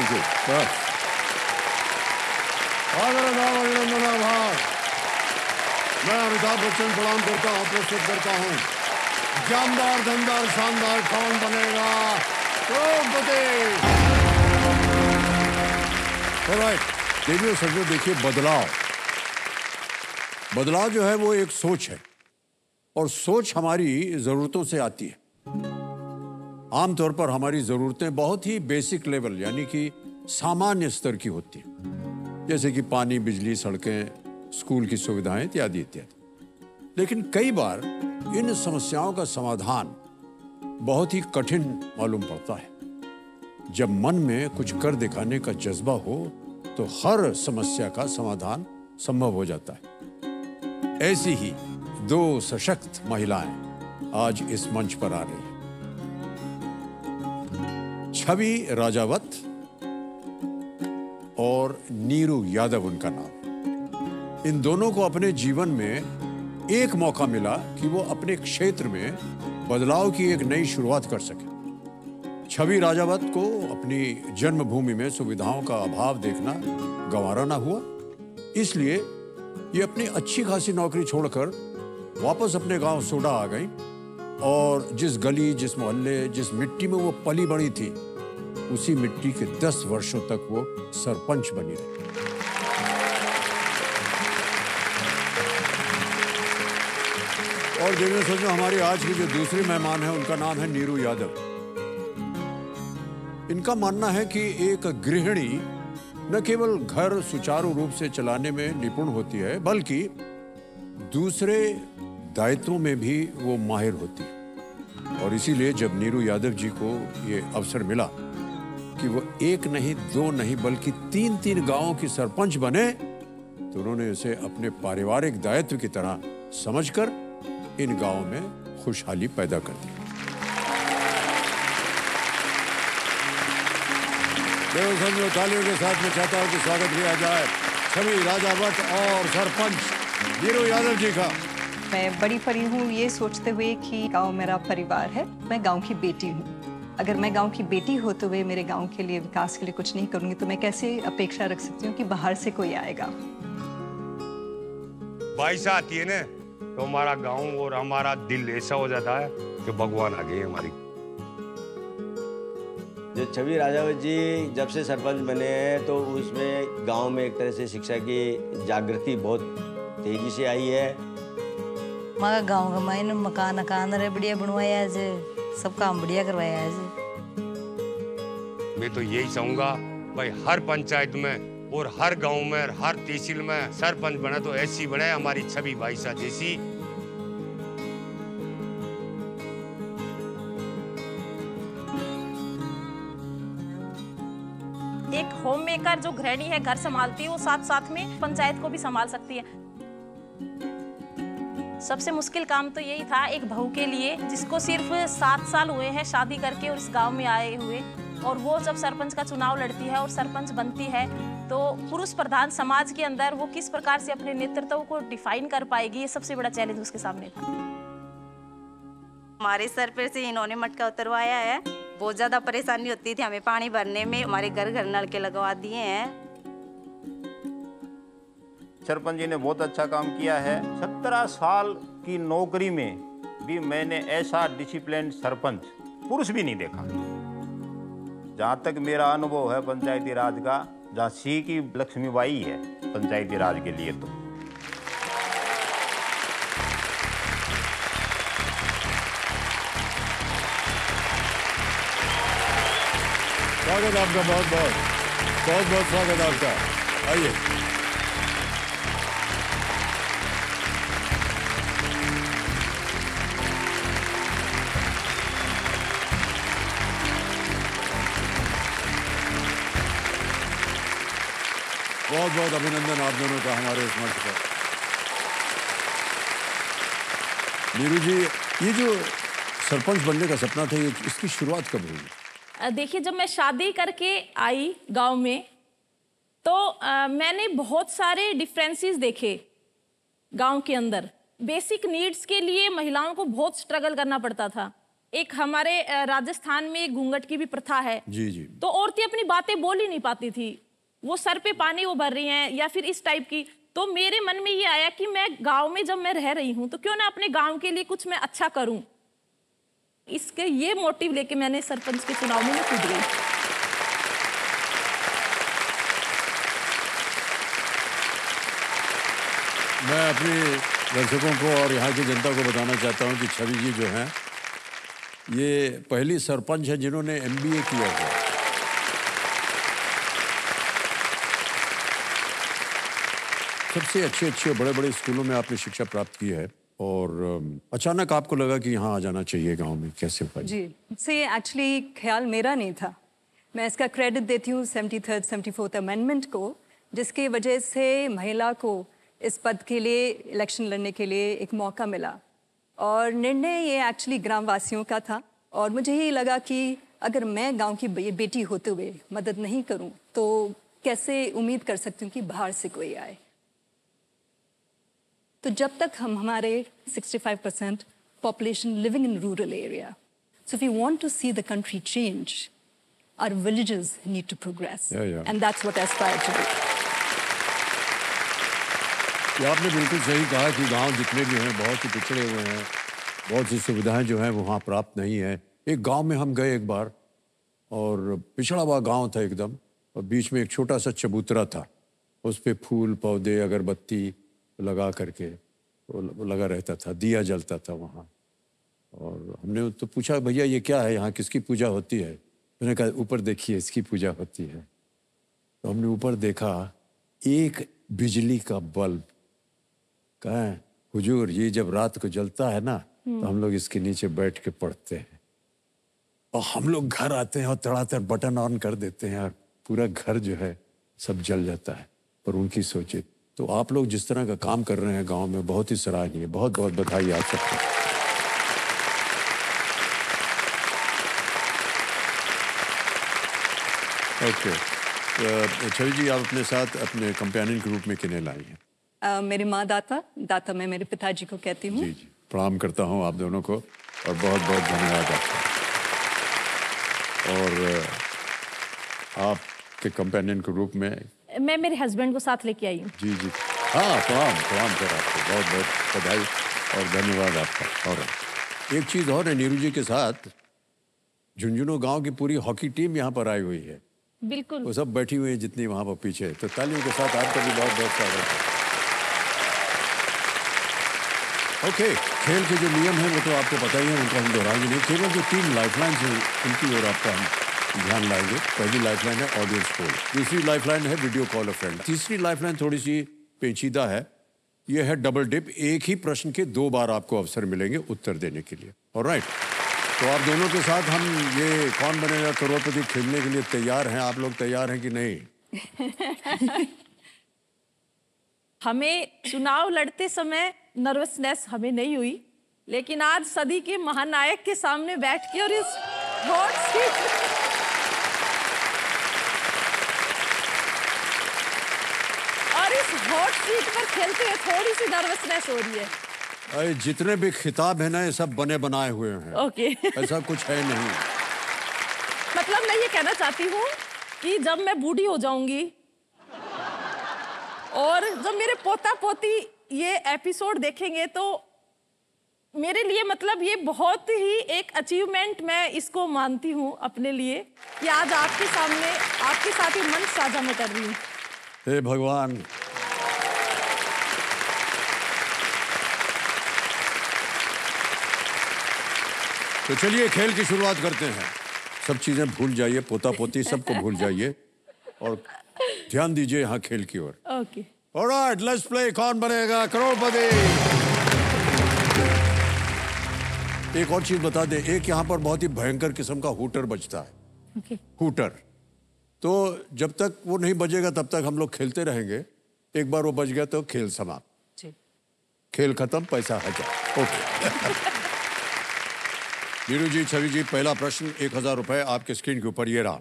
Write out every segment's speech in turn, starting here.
Thank you. बस अभिनंदन आभार। मैं अमिताभ बच्चन प्रणाम करता हूँ, प्रस्तुत करता हूँ जानदार धनदार शानदार कौन बनेगा करोड़पति। ऑलराइट, देवियों सज्जनों, देखिए बदलाव जो है वो एक सोच है, और सोच हमारी ज़रूरतों से आती है। आमतौर पर हमारी ज़रूरतें बहुत ही बेसिक लेवल यानी कि सामान्य स्तर की होती हैं, जैसे कि पानी, बिजली, सड़कें, स्कूल की सुविधाएं इत्यादि इत्यादि। लेकिन कई बार इन समस्याओं का समाधान बहुत ही कठिन मालूम पड़ता है। जब मन में कुछ कर दिखाने का जज्बा हो तो हर समस्या का समाधान संभव हो जाता है। ऐसी ही दो सशक्त महिलाएं आज इस मंच पर आ रही हैं। छवि राजावत और नीरू यादव उनका नाम। इन दोनों को अपने जीवन में एक मौका मिला कि वो अपने क्षेत्र में बदलाव की एक नई शुरुआत कर सके। छवि राजावत को अपनी जन्मभूमि में सुविधाओं का अभाव देखना गंवारा ना हुआ, इसलिए ये अपनी अच्छी खासी नौकरी छोड़कर वापस अपने गांव सोडा आ गई और जिस गली, जिस मोहल्ले, जिस मिट्टी में वो पली बड़ी थी, उसी मिट्टी के 10 वर्षों तक वो सरपंच बनी रही। और देखिए सोचो, हमारी आज की जो दूसरी मेहमान है उनका नाम है नीरू यादव। इनका मानना है कि एक गृहिणी न केवल घर सुचारू रूप से चलाने में निपुण होती है, बल्कि दूसरे दायित्वों में भी वो माहिर होती है। और इसीलिए जब नीरू यादव जी को ये अवसर मिला कि वो एक नहीं, दो नहीं, बल्कि 3-3 गांवों की सरपंच बने, तो उन्होंने इसे अपने पारिवारिक दायित्व की तरह समझकर इन गांवों में खुशहाली पैदा कर दी। तालियों के साथ में चाहता हूं कि स्वागत किया जाए छवि राजावत और सरपंच नीरू यादव जी का। मैं बड़ी पड़ी हूँ ये सोचते हुए कि गांव मेरा परिवार है। मैं गांव की बेटी हूँ। अगर मैं गांव की बेटी होते हुए मेरे गांव के लिए, विकास के लिए कुछ नहीं करूंगी तो मैं कैसे अपेक्षा रख सकती हूँ कि बाहर से कोई आएगा। बाईसा आती है ना तो हमारा गांव और हमारा दिल ऐसा हो जाता है कि भगवान आ गए हमारी। जो छवि राजावत जी जब से सरपंच बने हैं तो उसमें गांव में एक तरह से शिक्षा की जागृति बहुत तेजी से आई है। हमारा गांव का मायने मकान बढ़िया बनवाया है, सब काम बढ़िया करवाया है। मैं तो यही चाहूंगा भाई हर पंचायत में और हर गांव में और हर तहसील में सरपंच बने तो ऐसी बने हमारी छवि बाईसा जैसी। एक होम मेकर जो गृहिणी है, घर संभालती है, वो साथ साथ में पंचायत को भी संभाल सकती है। सबसे मुश्किल काम तो यही था एक बहू के लिए जिसको सिर्फ 7 साल हुए हैं शादी करके और इस गांव में आए हुए, और वो जब सरपंच का चुनाव लड़ती है और सरपंच बनती है तो पुरुष प्रधान समाज के अंदर वो किस प्रकार से अपने नेतृत्व को डिफाइन कर पाएगी, ये सबसे बड़ा चैलेंज उसके सामने था। हमारे सर पर से इन्होंने मटका उतरवाया है। बहुत ज्यादा परेशानी होती थी हमें पानी भरने में, हमारे घर घर नल के लगवा दिए हैं। सरपंच जी ने बहुत अच्छा काम किया है। 17 साल की नौकरी में भी मैंने ऐसा डिसिप्लिन सरपंच पुरुष भी नहीं देखा। जहाँ तक मेरा अनुभव है पंचायती राज का, झांसी की लक्ष्मीबाई है पंचायती राज के लिए। तो स्वागत आपका, बहुत बहुत स्वागत आपका। आइए। बहुत बहुत अभिनंदन आप दोनों का हमारे इस मंच पर। नीरू जी, ये जो सरपंच बनने का सपना था, ये इसकी शुरुआत कब हुई? देखिए, जब मैं शादी करके आई गांव में तो मैंने बहुत सारे डिफरेंसेस देखे गांव के अंदर। बेसिक नीड्स के लिए महिलाओं को बहुत स्ट्रगल करना पड़ता था। एक हमारे राजस्थान में घूंघट की भी प्रथा है। जी जी। तो औरतें अपनी बातें बोल ही नहीं पाती थी, वो सर पे पानी वो भर रही हैं या फिर इस टाइप की। तो मेरे मन में ये आया कि मैं गांव में जब मैं रह रही हूँ तो क्यों ना अपने गांव के लिए कुछ मैं अच्छा करूं। इसके ये मोटिव लेके मैंने सरपंच के चुनाव में कूद गई। मैं अपने दर्शकों को और यहाँ की जनता को बताना चाहता हूँ कि छवि जी जो हैं ये पहली सरपंच है जिन्होंने MBA किया है। सबसे अच्छे और बड़े स्कूलों में आपने शिक्षा प्राप्त की है और अचानक आपको लगा कि यहाँ आ जाना चाहिए गांव में, कैसे हुआ? जी, से एक्चुअली ख्याल मेरा नहीं था। मैं इसका क्रेडिट देती हूँ 73rd 74th अमेंडमेंट को, जिसकी वजह से महिला को इस पद के लिए इलेक्शन लड़ने के लिए एक मौका मिला और निर्णय ये एक्चुअली ग्रामवासियों का था। और मुझे ये लगा कि अगर मैं गांव की बेटी होते हुए मदद नहीं करूं तो कैसे उम्मीद कर सकती हूँ कि बाहर से कोई आए। तो जब तक हम हमारे 65% population living in rural area, so if we want to see the country change, our villages need to progress, and that's what I aspire to do. ये आपने बिल्कुल सही कहा कि गांव जितने भी हैं बहुत ही पिछड़े हुए हैं, बहुत सी सुविधाएं जो हैं वो वहाँ प्राप्त नहीं है। एक गांव में हम गए एक बार और पिछड़ा हुआ गांव था एकदम, और बीच में एक छोटा सा चबूतरा था, उस पे फूल पौधे अगरबत्ती लगा करके वो लगा रहता था, दिया जलता था वहाँ। और हमने तो पूछा भैया ये क्या है, यहाँ किसकी पूजा होती है? मैंने कहा ऊपर देखिए इसकी पूजा होती है। तो हमने ऊपर देखा एक बिजली का बल्ब, कहा हुजूर ये जब रात को जलता है ना तो हम लोग इसके नीचे बैठ के पढ़ते हैं, और हम लोग घर आते हैं और तड़ातड़ बटन ऑन कर देते हैं और पूरा घर जो है सब जल जाता है। पर उनकी सोचे तो आप लोग जिस तरह का काम कर रहे हैं गांव में बहुत ही सराहनीय, बहुत बहुत बधाई आप सबको। ओके, छवि जी आप अपने साथ अपने कंपेनियन के रूप में किन्हें लाई हैं? मेरी माँ दाता मैं मेरे पिताजी को कहती हूँ। जी जी, प्रणाम करता हूँ आप दोनों को और बहुत बहुत धन्यवाद आपका। और आपके कंपेनियन के रूप में मैं मेरे हस्बैंड को साथ लेके आई हूँ। जी जी, हाँ प्रणाम कर आपको, बहुत बहुत बधाई और धन्यवाद आपका। और एक चीज़ और है, नीरू जी के साथ झुंझुनू गांव की पूरी हॉकी टीम यहाँ पर आई हुई है। बिल्कुल, वो सब बैठी हुई है जितनी वहाँ पर पीछे, तो तालियों के साथ आपका भी बहुत बहुत स्वागत है। ओके, खेल के जो नियम हैं वो तो आपको पता ही है, उनको हम दोहराएंगे नहीं। केवल जो 3 लाइफलाइंस हैं उनकी ओर आपका हम ध्यान लाएंगे। पहली लाइफलाइन है ऑडियंस पोल, दूसरी लाइफलाइन है वीडियो कॉल अ फ्रेंड, तीसरी लाइफलाइन थोड़ी सी पेचीदा है, ये है डबल डिप। एक ही प्रश्न के 2 बार आपको अवसर मिलेंगे उत्तर देने के लिए। ऑलराइट, तो आप दोनों के साथ हम ये कौन बनेगा करोड़पति खेलने के लिए तैयार हैं। आप लोग तैयार हैं कि नहीं? हमें चुनाव लड़ते समय नर्वसनेस हमें नहीं हुई, लेकिन आज सदी के महानायक के सामने बैठ के और इस हॉट सीट पर खेलते हुए थोड़ी सी नर्वसनेस हो रही है। अरे जितने भी खिताब है ना ये सब बने बनाए हुए हैं। ओके। ऐसा कुछ है नहीं। मतलब मैं ये कहना चाहती हूँ कि जब मैं बूढ़ी हो जाऊंगी और जब मेरे पोता पोती ये एपिसोड देखेंगे तो मेरे लिए मतलब ये बहुत ही एक अचीवमेंट मैं इसको मानती हूँ अपने लिए कि आज आपके सामने आपके साथ ही मंच साझा मैं कर रही हूँ। हे भगवान, तो चलिए खेल की शुरुआत करते हैं। सब चीजें भूल जाइए, पोता पोती सबको भूल जाइए और ध्यान दीजिए यहाँ खेल की ओर। ओके, ऑलराइट, लेट्स प्ले कौन बनेगा करोड़पति। एक और चीज बता दें, एक यहाँ पर बहुत ही भयंकर किस्म का हूटर बजता है। ओके। हूटर, तो जब तक वो नहीं बजेगा तब तक हम लोग खेलते रहेंगे। एक बार वो बज गया तो खेल समाप्त, खेल खत्म, पैसा हजार। ओके। नीरू जी, छवि जी, पहला प्रश्न 1000 रुपए आपके स्क्रीन के ऊपर ये रहा।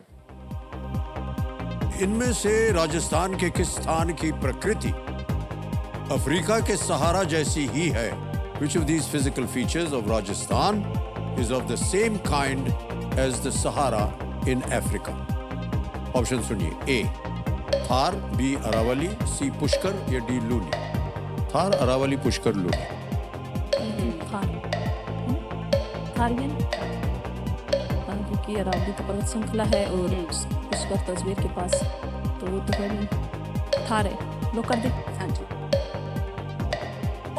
इनमें से राजस्थान के किस स्थान की प्रकृति अफ्रीका के सहारा जैसी ही है? Which of these physical features of Rajasthan is of the same kind as the Sahara in Africa? Option सुनिए, ए थार, बी अरावली, सी पुष्कर या डी लूनी? थार, अरावली, पुष्कर, लूनी? क्योंकि अरावली तो पर्वत श्रृंखला है और पुष्कर तस्वीर के पास, तो वो तो फिर थार है। लोग कर दे। हाँ जी।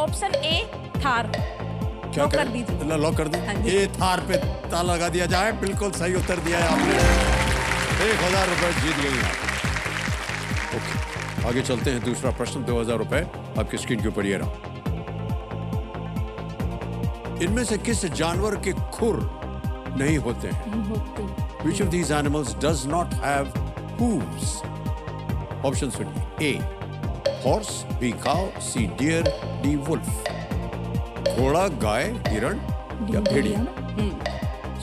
Option A Thar. क्या लॉक कर दीजिए। लॉक कर हाँ दें। जी। ये थार पे ताला लगा दिया जाए। बिल्कुल सही उत्तर दिया है आपने। 1000 रुपए जीत गई आप। ओके, आगे चलते हैं। दूसरा प्रश्न, 2000 रुपए आपकी स्क्रीन के ऊपर ये रहा। इनमें से किस जानवर के खुर नहीं होते हैं? Which of these animals does not have hooves? Option सुनिए, a horse, B cow, C dear, D wolf? घोड़ा, गाय, हिरण या भेड़िया?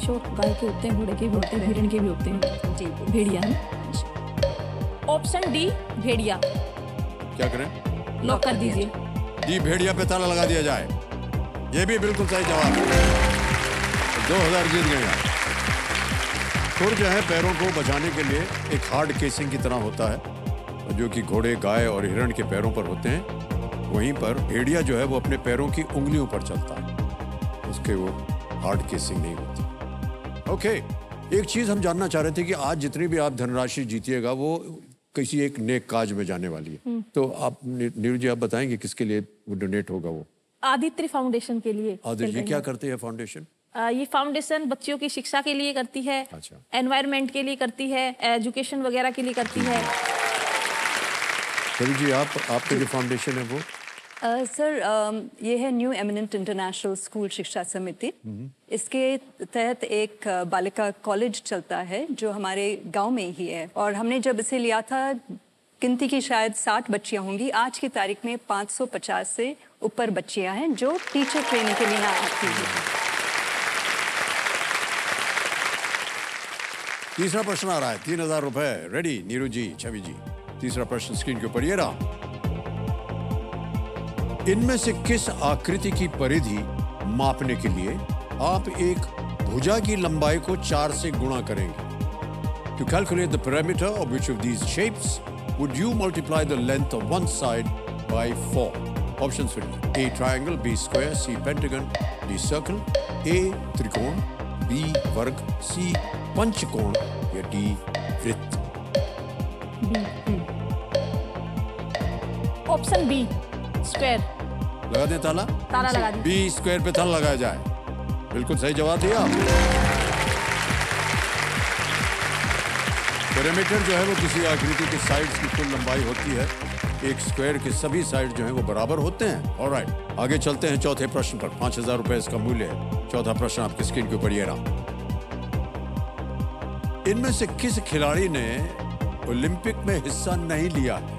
श्योर, गाय के होते हैं, घोड़े के भी होते हैं, हिरण के भी होते हैं। जी भेड़िया है। ऑप्शन डी भेड़िया। क्या करें? लॉक कर दीजिए। डी भेड़िया पे ताला लगा दिया जाए। ये भी बिल्कुल सही जवाब है। 2000 जीत गए आप। खुर जो है पैरों को बचाने के लिए एक हार्ड केसिंग की तरह होता है, जो कि घोड़े, गाय और हिरण के पैरों पर होते हैं। वहीं पर भेड़िया जो है वो अपने पैरों की उंगलियों पर चलता है, उसके वो हार्ड केसिंग नहीं होती। ओके, एक चीज हम जानना चाह रहे थे कि आज जितनी भी आप धनराशि जीतिएगा वो किसी एक नेक काज में जाने वाली है। तो आप नीरू जी, आप बताएंगे किसके लिए वो डोनेट होगा? वो आदित्य फाउंडेशन के लिए। आदित्य क्या करते हैं फाउंडेशन? ये फाउंडेशन बच्चियों की शिक्षा के लिए करती है। अच्छा। एनवायरनमेंट के लिए करती है, एजुकेशन वगैरह के लिए करती है। रवि जी, आपका जो फाउंडेशन है वो? सर, ये है न्यू एमिनेंट इंटरनेशनल स्कूल शिक्षा समिति। इसके तहत एक बालिका कॉलेज चलता है जो हमारे गांव में ही है, और हमने जब इसे लिया था गिनती की शायद 60 बच्चियां होंगी। आज की तारीख में 550 से ऊपर बच्चियां हैं जो टीचर ट्रेनिंग के लिए यहाँ आती हैं। तीसरा प्रश्न आ रहा है, 3000 रुपए। रेडी नीरू जी, छवि जी? तीसरा प्रश्न स्क्रीन के ऊपर ये रहा। इनमें से किस आकृति की परिधि मापने के लिए आप एक भुजा की लंबाई को 4 से गुणा करेंगे? To calculate the perimeter of which of these shapes would you multiply the length of one side by 4? Option सुनिए, A triangle, B square, C pentagon, D circle, A त्रिकोण, B वर्ग, C पंचकोण या D वृत्त? Option B square. लगा दें ताला? ताला लगा दीजिए। बी स्क्वायर पे ताला लगाया जाए। बिल्कुल सही जवाब दिया आप। पेरीमीटर जो है वो किसी आकृति के साइड्स की कुल लंबाई होती है। एक स्क्वायर के सभी साइड जो हैं वो बराबर होते हैं। ऑलराइट, आगे चलते हैं चौथे प्रश्न पर। 5000 रुपए इसका मूल्य है। चौथा प्रश्न आपकी स्क्रीन के ऊपर ये रहा। इनमें से किस खिलाड़ी ने ओलंपिक में हिस्सा नहीं लिया है?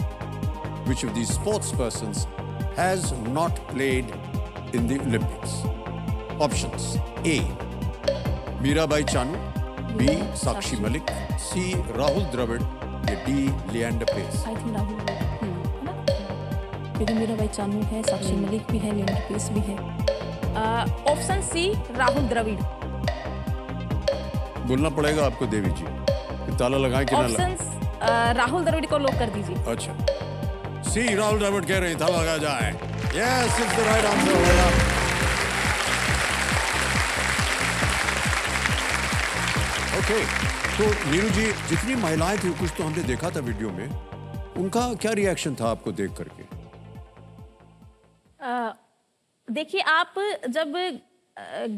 Which of these sports persons has not played in the Olympics? Options: A. Mirabai Chanu, B. Sakshi Malik, C. Rahul Dravid या D. Leander Paes? I think Rahul है ना, क्योंकि मीराबाई चानू है, साक्षी मलिक भी है, लिएंडर पेस भी है। Option C Rahul Dravid. बोलना पड़ेगा आपको देवी जी कि ताला लगाएं कि ना लगाएं। ऑप्शन राहुल द्रविड़ को लॉक कर दीजिए। अच्छा, सी राहुल द्रविड़ कह रहे हैं, ताला लगाया जाए। Yes, it's the right answer. Okay, तो नीरू जी, जितनी महिलाएं थी कुछ तो हमने देखा था वीडियो में, उनका क्या रिएक्शन था आपको देख करके? देखिए, आप जब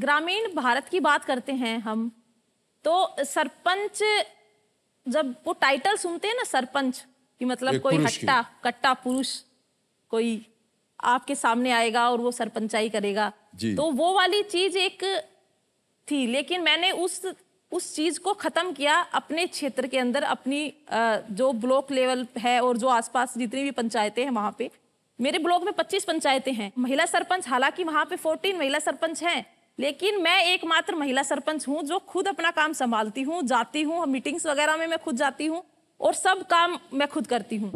ग्रामीण भारत की बात करते हैं हम, तो सरपंच, जब वो टाइटल सुनते हैं ना सरपंच कि मतलब कोई कट्टा पुरुष कोई आपके सामने आएगा और वो सरपंचाई करेगा, तो वो वाली चीज एक थी। लेकिन मैंने उस चीज को खत्म किया अपने क्षेत्र के अंदर। अपनी जो ब्लॉक लेवल है और जो आसपास जितनी भी पंचायतें हैं, वहां पे मेरे ब्लॉक में 25 पंचायतें हैं। महिला सरपंच, हालांकि वहां पे 14 महिला सरपंच हैं, लेकिन मैं एकमात्र महिला सरपंच हूं जो खुद अपना काम संभालती हूं, जाती हूं मीटिंग्स वगैरह में, मैं खुद जाती हूं और सब काम मैं खुद करती हूं।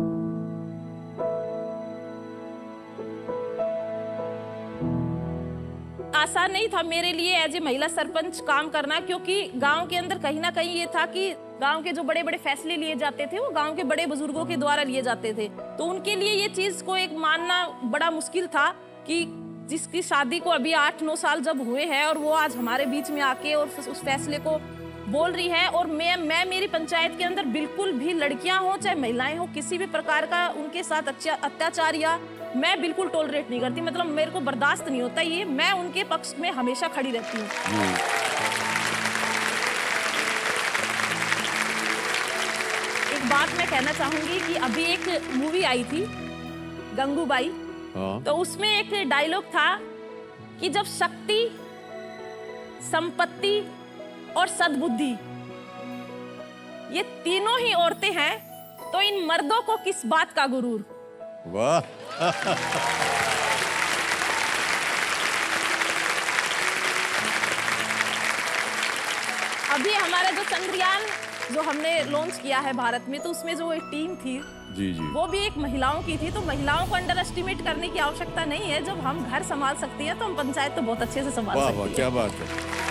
आसान नहीं था मेरे लिए एज ए महिला सरपंच काम करना, क्योंकि गांव के अंदर कहीं ना कहीं ये था कि गांव के जो बड़े बड़े फैसले लिए जाते थे वो गांव के बड़े बुजुर्गों के द्वारा लिए जाते थे। तो उनके लिए ये चीज को एक मानना बड़ा मुश्किल था कि जिसकी शादी को अभी 8-9 साल जब हुए हैं और वो आज हमारे बीच में आके और उस फैसले को बोल रही है। और मैं मेरी पंचायत के अंदर बिल्कुल भी लड़कियां हो चाहे महिलाएं हो, किसी भी प्रकार का उनके साथ अत्याचार या मैं बिल्कुल टॉलरेट नहीं करती, मतलब मेरे को बर्दाश्त नहीं होता ये। मैं उनके पक्ष में हमेशा खड़ी रहती हूँ। एक बात मैं कहना चाहूंगी कि अभी एक मूवी आई थी गंगूबाई, तो उसमें एक डायलॉग था कि जब शक्ति, संपत्ति और सद्बुद्धि ये तीनों ही औरतें हैं तो इन मर्दों को किस बात का गुरूर। वाह। अभी हमारा जो चंद्रयान जो हमने लॉन्च किया है भारत में, तो उसमें जो एक टीम थी जी जी, वो भी एक महिलाओं की थी। तो महिलाओं को अंडर एस्टिमेट करने की आवश्यकता नहीं है। जब हम घर संभाल सकती हैं तो हम पंचायत तो बहुत अच्छे से संभाल सकते हैं। क्या बात है।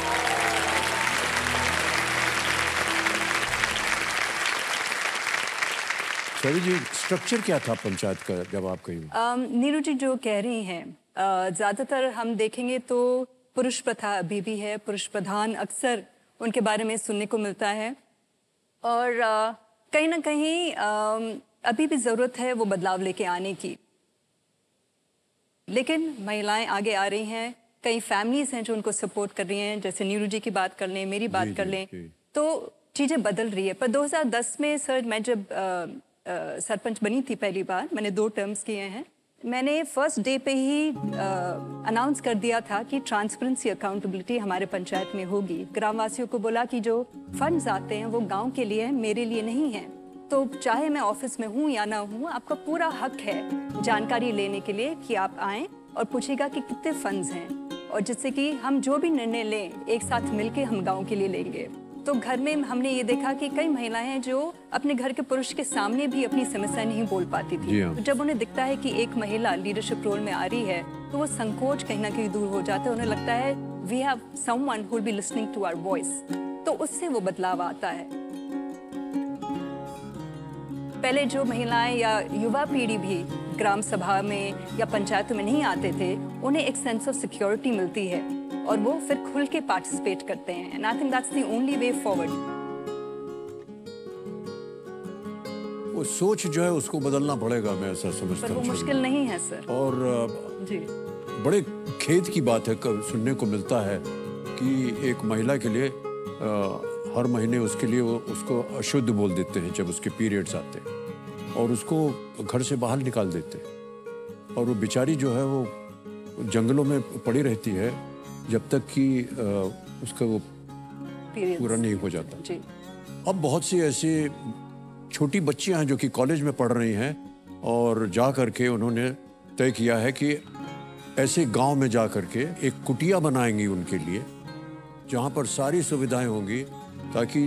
छवि जी, स्ट्रक्चर क्या था पंचायत का जब आप कहीं? नीरू जी जो कह रही हैं, ज़्यादातर हम देखेंगे तो पुरुष प्रथा अभी भी है, पुरुष प्रधान अक्सर उनके बारे में सुनने को मिलता है। और कहीं ना कहीं अभी भी ज़रूरत है वो बदलाव लेके आने की। लेकिन महिलाएं आगे आ रही हैं, कई फैमिलीज़ हैं जो उनको सपोर्ट कर रही हैं। जैसे नीरू जी की बात कर लें, मेरी बात कर लें, तो चीज़ें बदल रही है। पर 2010 में सर, मैं जब सरपंच बनी थी पहली बार, मैंने 2 टर्म्स किए हैं, मैंने फर्स्ट डे पे ही अनाउंस कर दिया था कि ट्रांसपेरेंसी अकाउंटेबिलिटी हमारे पंचायत में होगी। ग्रामवासियों को बोला कि जो फंड्स आते हैं वो गांव के लिए हैं, मेरे लिए नहीं हैं। तो चाहे मैं ऑफिस में हूँ या ना हूँ, आपका पूरा हक है जानकारी लेने के लिए कि आप आएँ और पूछेगा कि कितने फंड्स हैं, और जिससे कि हम जो भी निर्णय लें एक साथ मिलके हम गाँव के लिए लेंगे। तो घर में हमने ये देखा कि कई महिलाएं हैं जो अपने घर के पुरुष के सामने भी अपनी समस्या नहीं बोल पाती थी। तो जब उन्हें दिखता है कि एक महिला लीडरशिप रोल में आ रही है, तो वो संकोच कहीं ना कहीं दूर हो जाता है। उन्हें लगता है we have someone who will be listening to our voice. तो उससे वो बदलाव आता है। पहले जो महिलाएं या युवा पीढ़ी भी ग्राम सभा में या पंचायतों में नहीं आते थे, उन्हें एक सेंस ऑफ सिक्योरिटी मिलती है और वो फिर खुल के पार्टिसिपेट करते हैं। And I think that's the only way forward. वो सोच जो है उसको बदलना पड़ेगा, मैं ऐसा समझता हूँ। पर वो मुश्किल नहीं है सर। और जी, बड़े खेद की बात है, सुनने को मिलता है कि एक महिला के लिए हर महीने उसके लिए वो उसको अशुद्ध बोल देते हैं जब उसके पीरियड्स आते हैं, और उसको घर से बाहर निकाल देते हैं। और वो बेचारी जो है वो जंगलों में पड़ी रहती है जब तक कि उसका वो पूरा नहीं हो जाता। जी। अब बहुत सी ऐसी छोटी बच्चियां हैं जो कि कॉलेज में पढ़ रही हैं, और जा करके उन्होंने तय किया है कि ऐसे गांव में जा करके एक कुटिया बनाएंगी उनके लिए, जहां पर सारी सुविधाएं होंगी, ताकि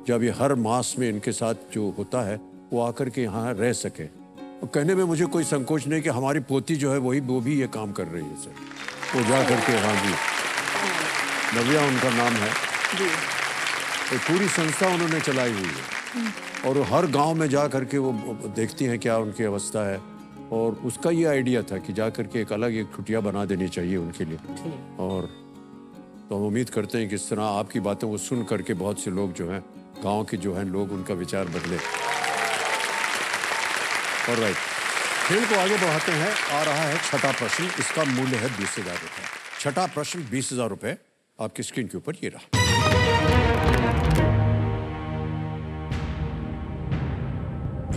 जब ये हर मास में इनके साथ जो होता है वो आकर के यहाँ रह सके। और कहने में मुझे कोई संकोच नहीं कि हमारी पोती जो है वो भी ये काम कर रही है सर। वो जा करके, हाँ जी, नव्या उनका नाम है जी, तो पूरी संस्था उन्होंने चलाई हुई है, और वो हर गांव में जा करके वो देखती हैं क्या उनकी अवस्था है। और उसका ये आइडिया था कि जा करके एक अलग एक कुटिया बना देनी चाहिए उनके लिए। और तो हम उम्मीद करते हैं कि इस तरह आपकी बातें वो सुन करके बहुत से लोग जो हैं, गाँव के जो हैं लोग, उनका विचार बदले। ऑलराइट, खेल को आगे बढ़ाते हैं। आ रहा है छठा प्रश्न, इसका मूल्य है 20,000 रुपये। छठा प्रश्न 20,000 रुपये आपकी स्क्रीन के ऊपर ये रहा।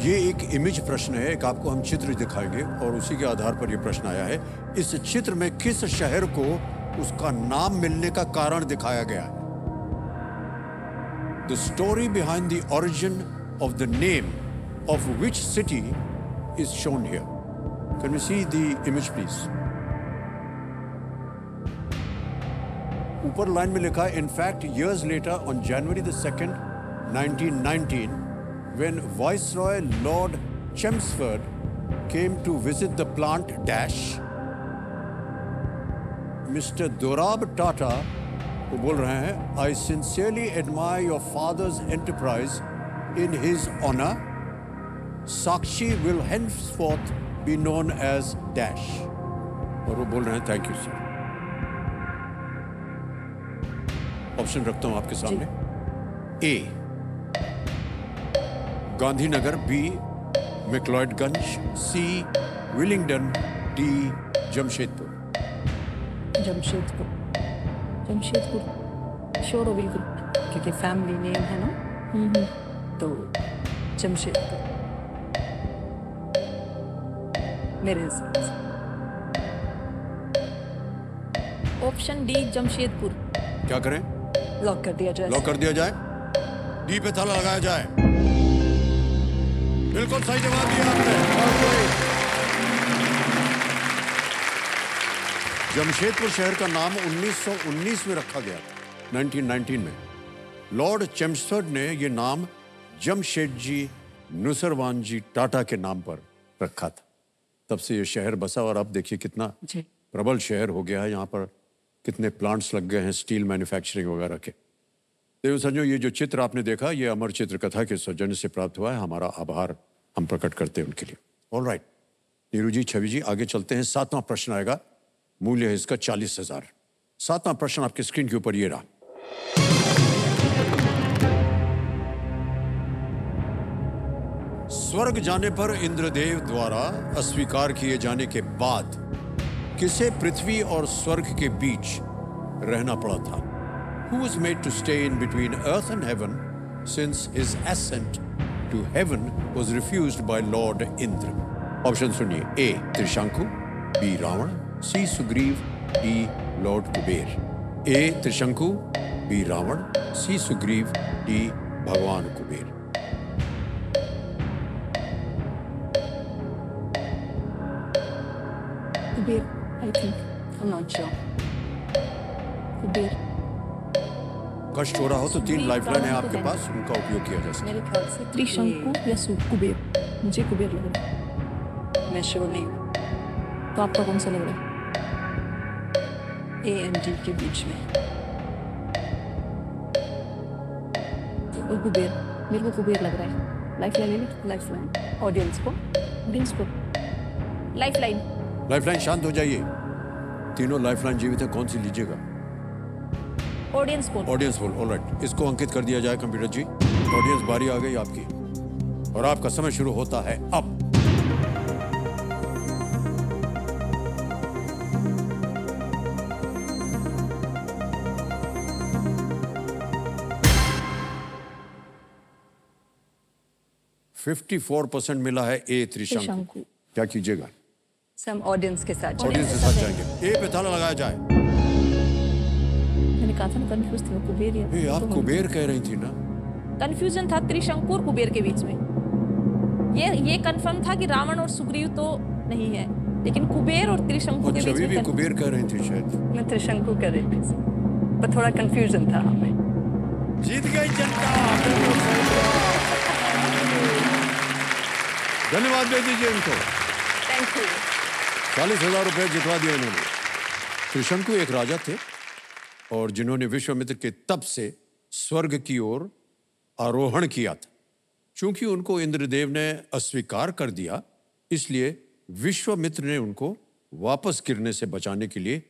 ये एक इमेज प्रश्न है, एक आपको हम चित्र दिखाएंगे और उसी के आधार पर ये प्रश्न आया है। इस चित्र में किस शहर को उसका नाम मिलने का कारण दिखाया गया है? The story behind the origin of the name of which city is shown here. Can we see the image, please? ऊपर लाइन में लिखा है, in fact, years later, on January the 2nd, 1919, when Viceroy Lord Chelmsford came to visit the plant dash, mister Dorab Tata वो बोल रहे हैं, I sincerely admire your father's enterprise in his honour, Sakshi will henceforth be known as dash. और वो बोल रहे हैं thank you sir. Option रखता हूं आपके सामने। A Gandhinagar, B McLeodganj, C Willingdon, D Jamshedpur. Jamshedpur, Jamshedpur sure हो बिल्कुल, क्योंकि फैमिली नेम है ना, तो जमशेदपुर मेरे हिसाब से। Option D Jamshedpur. क्या करें? लॉक कर दिया जाए। लॉक कर दिया जाए। डी पे ताला लगाया जाए। बिल्कुल सही जवाब दिया आपने। जमशेदपुर शहर का नाम 1919 में रखा गया, 1919 में। लॉर्ड चेम्सफोर्ड ने यह नाम जमशेदजी नुसरवान जी टाटा के नाम पर रखा था। तब से यह शहर बसा और अब देखिए कितना प्रबल शहर हो गया है। यहाँ पर कितने प्लांट्स लग गए हैं स्टील मैन्युफैक्चरिंग वगैरह के। देव संजो, ये जो चित्र आपने देखा ये अमर चित्र कथा के सौजन्य से प्राप्त हुआ है। हमारा आभार हम प्रकट करते हैं उनके लिए। ऑल राइट नीरू जी, छवि जी, आगे चलते हैं। 7वां प्रश्न आएगा, मूल्य है इसका 40,000। 7वां प्रश्न आपके स्क्रीन के ऊपर ये रहा। स्वर्ग जाने पर इंद्रदेव द्वारा अस्वीकार किए जाने के बाद किसे पृथ्वी और स्वर्ग के बीच रहना पड़ा था? Who was made to stay in between earth and heaven since his ascent to heaven was refused by Lord Indra? Option सुनिए। ए त्रिशंकु, बी रावण, सी सुग्रीव, डी लॉर्ड कुबेर। ए त्रिशंकु, बी रावण, सी सुग्रीव, डी भगवान Kuber. Kuber, I think, I am not sure. Kuber. कष्ट हो रहा हो तो 3 lifeline है आपके पास, उनका उपयोग किया जा सकता है। मेरे ख्याल से त्रिशंकु या कुबेर, मुझे कुबेर लग रहा है। मैं श्योर नहीं हूँ। तो आपका कौन सा लग रहा है? ए एंड डी के बीच में। और कुबेर, मेरे को कुबेर लग रहा है। लाइफलाइन ले ली? लाइफलाइन ऑडियंस को, लाइफलाइन। लाइफलाइन शांत हो जाइए। तीनों लाइफलाइन जीवित है, कौन सी लीजिएगा? Audience poll. Audience poll, alright. इसको अंकित कर दिया जाए कंप्यूटर जी। ऑडियंस बारी आ गई आपकी और आपका समय शुरू होता है अब। %54 मिला है ए त्रिशंकु। क्या कीजिएगा? हम ऑडियंस के साथ ऑडियंस के साथ जाएंगे। ए पे ताला लगाया जाए। मैंने कहा था ना, कंफ्यूज थी मैं, कुबेर या ए, आप कुबेर कह रही थी ना? कंफ्यूजन था त्रिशंकु और कुबेर के बीच में। ये कंफर्म था कि रावण और सुग्रीव तो नहीं है, लेकिन कुबेर और त्रिशंकु के बीच में भी कुबेर कह रही थी शायद। मैं त्रिशंकु कर रही थी, पर थोड़ा कंफ्यूजन था हमें। जीत गई जनता। धन्यवाद दे दीजिए इनको। Thank you. 40,000 रुपए जितवा दिए इन्होंने। त्रिशंकु एक राजा थे और जिन्होंने विश्वामित्र के तप से स्वर्ग की ओर आरोहण किया था। चूंकि उनको इंद्रदेव ने अस्वीकार कर दिया, इसलिए विश्वामित्र ने उनको वापस गिरने से बचाने के लिए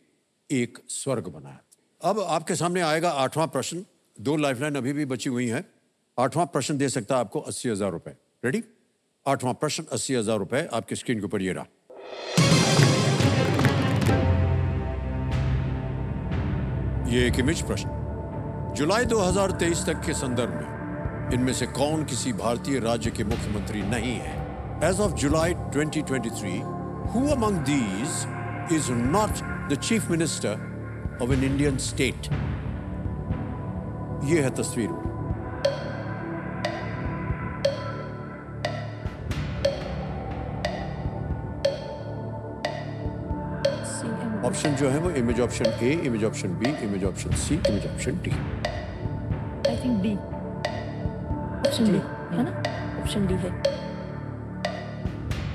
एक स्वर्ग बनाया। अब आपके सामने आएगा 8वां प्रश्न। 2 लाइफलाइन अभी भी बची हुई हैं। 8वां प्रश्न दे सकता है आपको 80,000 रुपए। रेडी? 8वां प्रश्न 80,000 रुपए आपके स्क्रीन के ऊपर ये रहा। ये एक इमेज प्रश्न। जुलाई 2023 तक के संदर्भ में इनमें से कौन किसी भारतीय राज्य के मुख्यमंत्री नहीं है? As of July 2023, who among these is not the chief minister of an Indian state? ये है तस्वीर। ऑप्शन जो है वो image option A, image option B, image option C, image option D. I think D. Option D है ना? Option D है।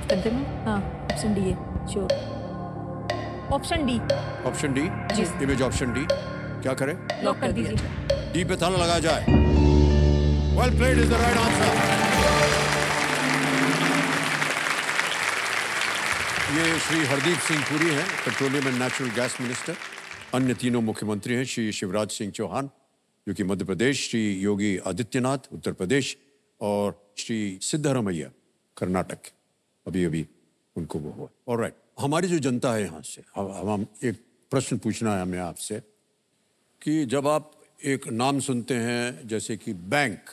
Confirm? हाँ, ऑप्शन डी है, sure. Option D. Option D, image option D. क्या करें? लॉक कर दीजिए। D पे ताला लगाया जाए। Well played is the right answer. ये श्री हरदीप सिंह पुरी हैं, petroleum and natural gas minister. अन्य तीनों मुख्यमंत्री हैं श्री शिवराज सिंह चौहान जो कि मध्य प्रदेश, श्री योगी आदित्यनाथ उत्तर प्रदेश और श्री सिद्धरमैया कर्नाटक। अभी अभी उनको वो हुआ। ऑलराइट, हमारी जो जनता है यहाँ से, हम एक प्रश्न पूछना है हमें आपसे कि जब आप एक नाम सुनते हैं जैसे कि बैंक,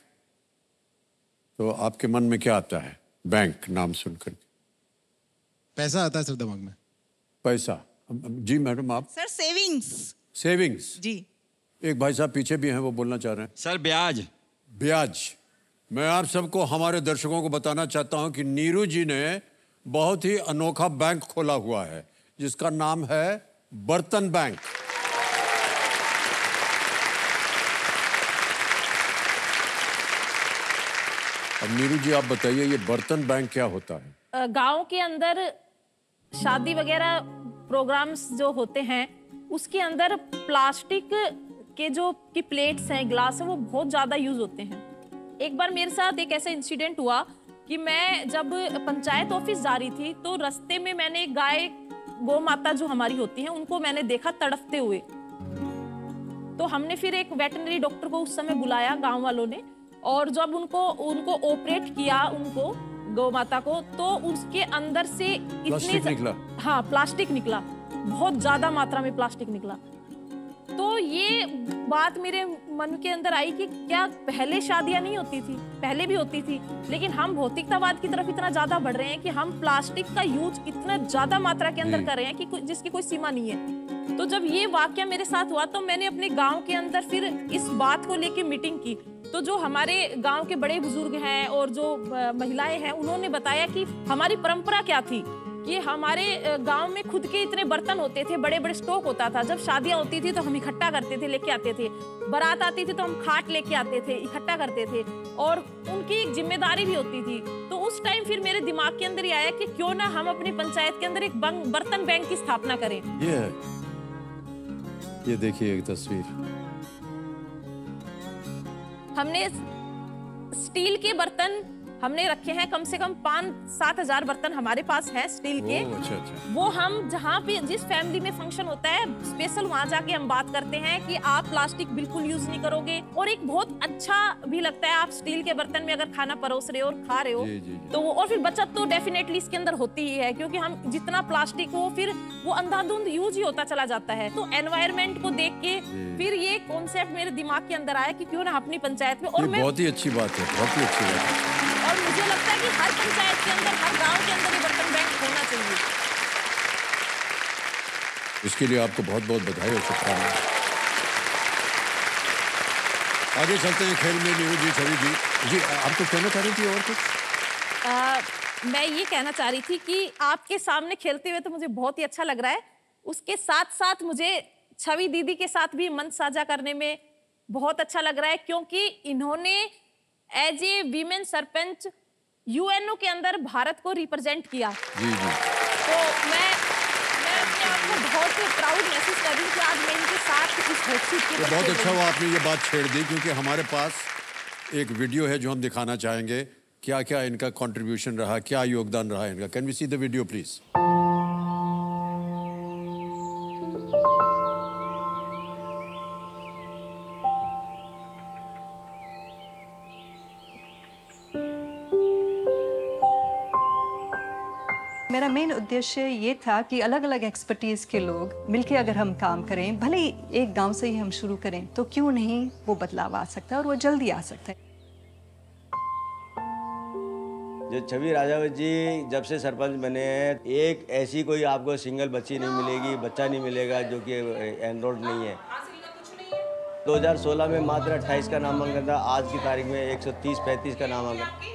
तो आपके मन में क्या आता है? बैंक नाम सुनकर पैसा आता है सर दिमाग में। पैसा? जी मैडम, आप? Sir savings. सेविंग्स जी। एक भाई साहब पीछे भी हैं, वो बोलना चाह रहे हैं। सर ब्याज। ब्याज। मैं आप सबको, हमारे दर्शकों को बताना चाहता हूं कि नीरू जी ने बहुत ही अनोखा बैंक खोला हुआ है जिसका नाम है बर्तन बैंक। अब नीरू जी आप बताइए, ये बर्तन बैंक क्या होता है? गांव के अंदर शादी वगैरह प्रोग्राम्स जो होते हैं उसके अंदर प्लास्टिक के जो की प्लेट्स हैं, ग्लास हैं, वो बहुत ज़्यादा यूज होते हैं। एक बार मेरे साथ एक ऐसा इंसिडेंट हुआ कि मैं जब पंचायत ऑफिस जा रही थी तो रास्ते में मैंने एक गाय, गौ माता जो हमारी होती हैं, उनको मैंने देखा तड़पते हुए। तो हमने फिर एक वेटरनरी डॉक्टर को उस समय बुलाया गांव वालों ने, और जब उनको ऑपरेट किया, उनको गौ माता को, तो उसके अंदर से प्लास्टिक निकला। हाँ, प्लास्टिक निकला, बहुत ज्यादा मात्रा में प्लास्टिक निकला। तो ये बात मेरे मन के अंदर आई कि क्या पहले शादियां नहीं होती थी? पहले भी होती थी, लेकिन हम भौतिकतावाद की तरफ इतना ज्यादा बढ़ रहे हैं कि हम प्लास्टिक का यूज इतना ज्यादा मात्रा के अंदर कर रहे हैं कि जिसकी कोई सीमा नहीं है। तो जब ये वाकया मेरे साथ हुआ तो मैंने अपने गांव के अंदर फिर इस बात को लेके मीटिंग की। तो जो हमारे गांव के बड़े बुजुर्ग हैं और जो महिलाएं हैं, उन्होंने बताया कि हमारी परंपरा क्या थी कि हमारे गांव में खुद के इतने बर्तन होते थे, बड़े बड़े स्टॉक होता था। जब शादियां होती थी तो हम इकट्ठा करते थे, लेके आते थे। बारात आती थी तो हम खाट लेके आते थे, इकट्ठा करते थे, और उनकी एक जिम्मेदारी भी होती थी। तो उस टाइम फिर मेरे दिमाग के अंदर ये आया कि क्यों ना हम अपनी पंचायत के अंदर एक बर्तन बैंक की स्थापना करें। ये देखिए एक तस्वीर। हमने स्टील के बर्तन हमने रखे हैं, कम से कम 5-7 हजार बर्तन हमारे पास है स्टील के। अच्छा अच्छा। वो हम जहाँ पे जिस फैमिली में फंक्शन होता है, स्पेशल वहाँ जाके हम बात करते हैं कि आप प्लास्टिक बिल्कुल यूज नहीं करोगे। और एक बहुत अच्छा भी लगता है, आप स्टील के बर्तन में अगर खाना परोस रहे हो और खा रहे हो, तो और फिर बचत तो डेफिनेटली इसके अंदर होती ही है, क्योंकि हम जितना प्लास्टिक हो फिर वो अंधाधुंध यूज ही होता चला जाता है। तो एनवायरमेंट को देख के फिर ये कॉन्सेप्ट मेरे दिमाग के अंदर आया कि क्यों ना अपनी पंचायत में, और बहुत ही अच्छी बात है, बहुत ही अच्छी बात है। और मुझे लगता है कि हर पंचायत के अंदर, हर गांव के अंदर ये बर्तन बैंक होना चाहिए। इसके लिए आपको बहुत बहुत बधाई और शुभकामनाएं। आगे चलते हैं खेल में। नीरू जी, छवि जी, आप तो कहना चाह रही थी और कुछ? मैं ये कहना चाह रही थी कि आपके सामने खेलते हुए तो मुझे बहुत ही अच्छा लग रहा है। उसके साथ साथ मुझे छवि दीदी के साथ भी मंच साझा करने में बहुत अच्छा लग रहा है, क्योंकि इन्होंने as a women sarpanch UNO के अंदर भारत को रिप्रेजेंट किया। जी जी। तो मैं अपने आप को बहुत प्राउड महसूस कर रही हूँ कि आज मैं इनके साथ इस हॉट सीट के ऊपर। बहुत अच्छा हुआ आपने ये बात छेड़ दी, क्योंकि हमारे पास एक वीडियो है जो हम दिखाना चाहेंगे, क्या क्या इनका कंट्रीब्यूशन रहा, क्या योगदान रहा इनका। Can we see the video please? मेरा मेन उद्देश्य ये था कि अलग अलग एक्सपर्टीज के लोग मिलके अगर हम काम करें, भले ही एक गांव से ही हम शुरू करें, तो क्यों नहीं वो बदलाव आ सकता है, और वो जल्दी आ सकता है। जो छवि राजावत जी जब से सरपंच बने हैं, एक ऐसी कोई आपको सिंगल बच्ची नहीं मिलेगी, बच्चा नहीं मिलेगा जो कि एनरोल्ड नहीं है। 2016 में मात्र 28 का नामांकन था, आज की तारीख में 130-35 का नामांकन।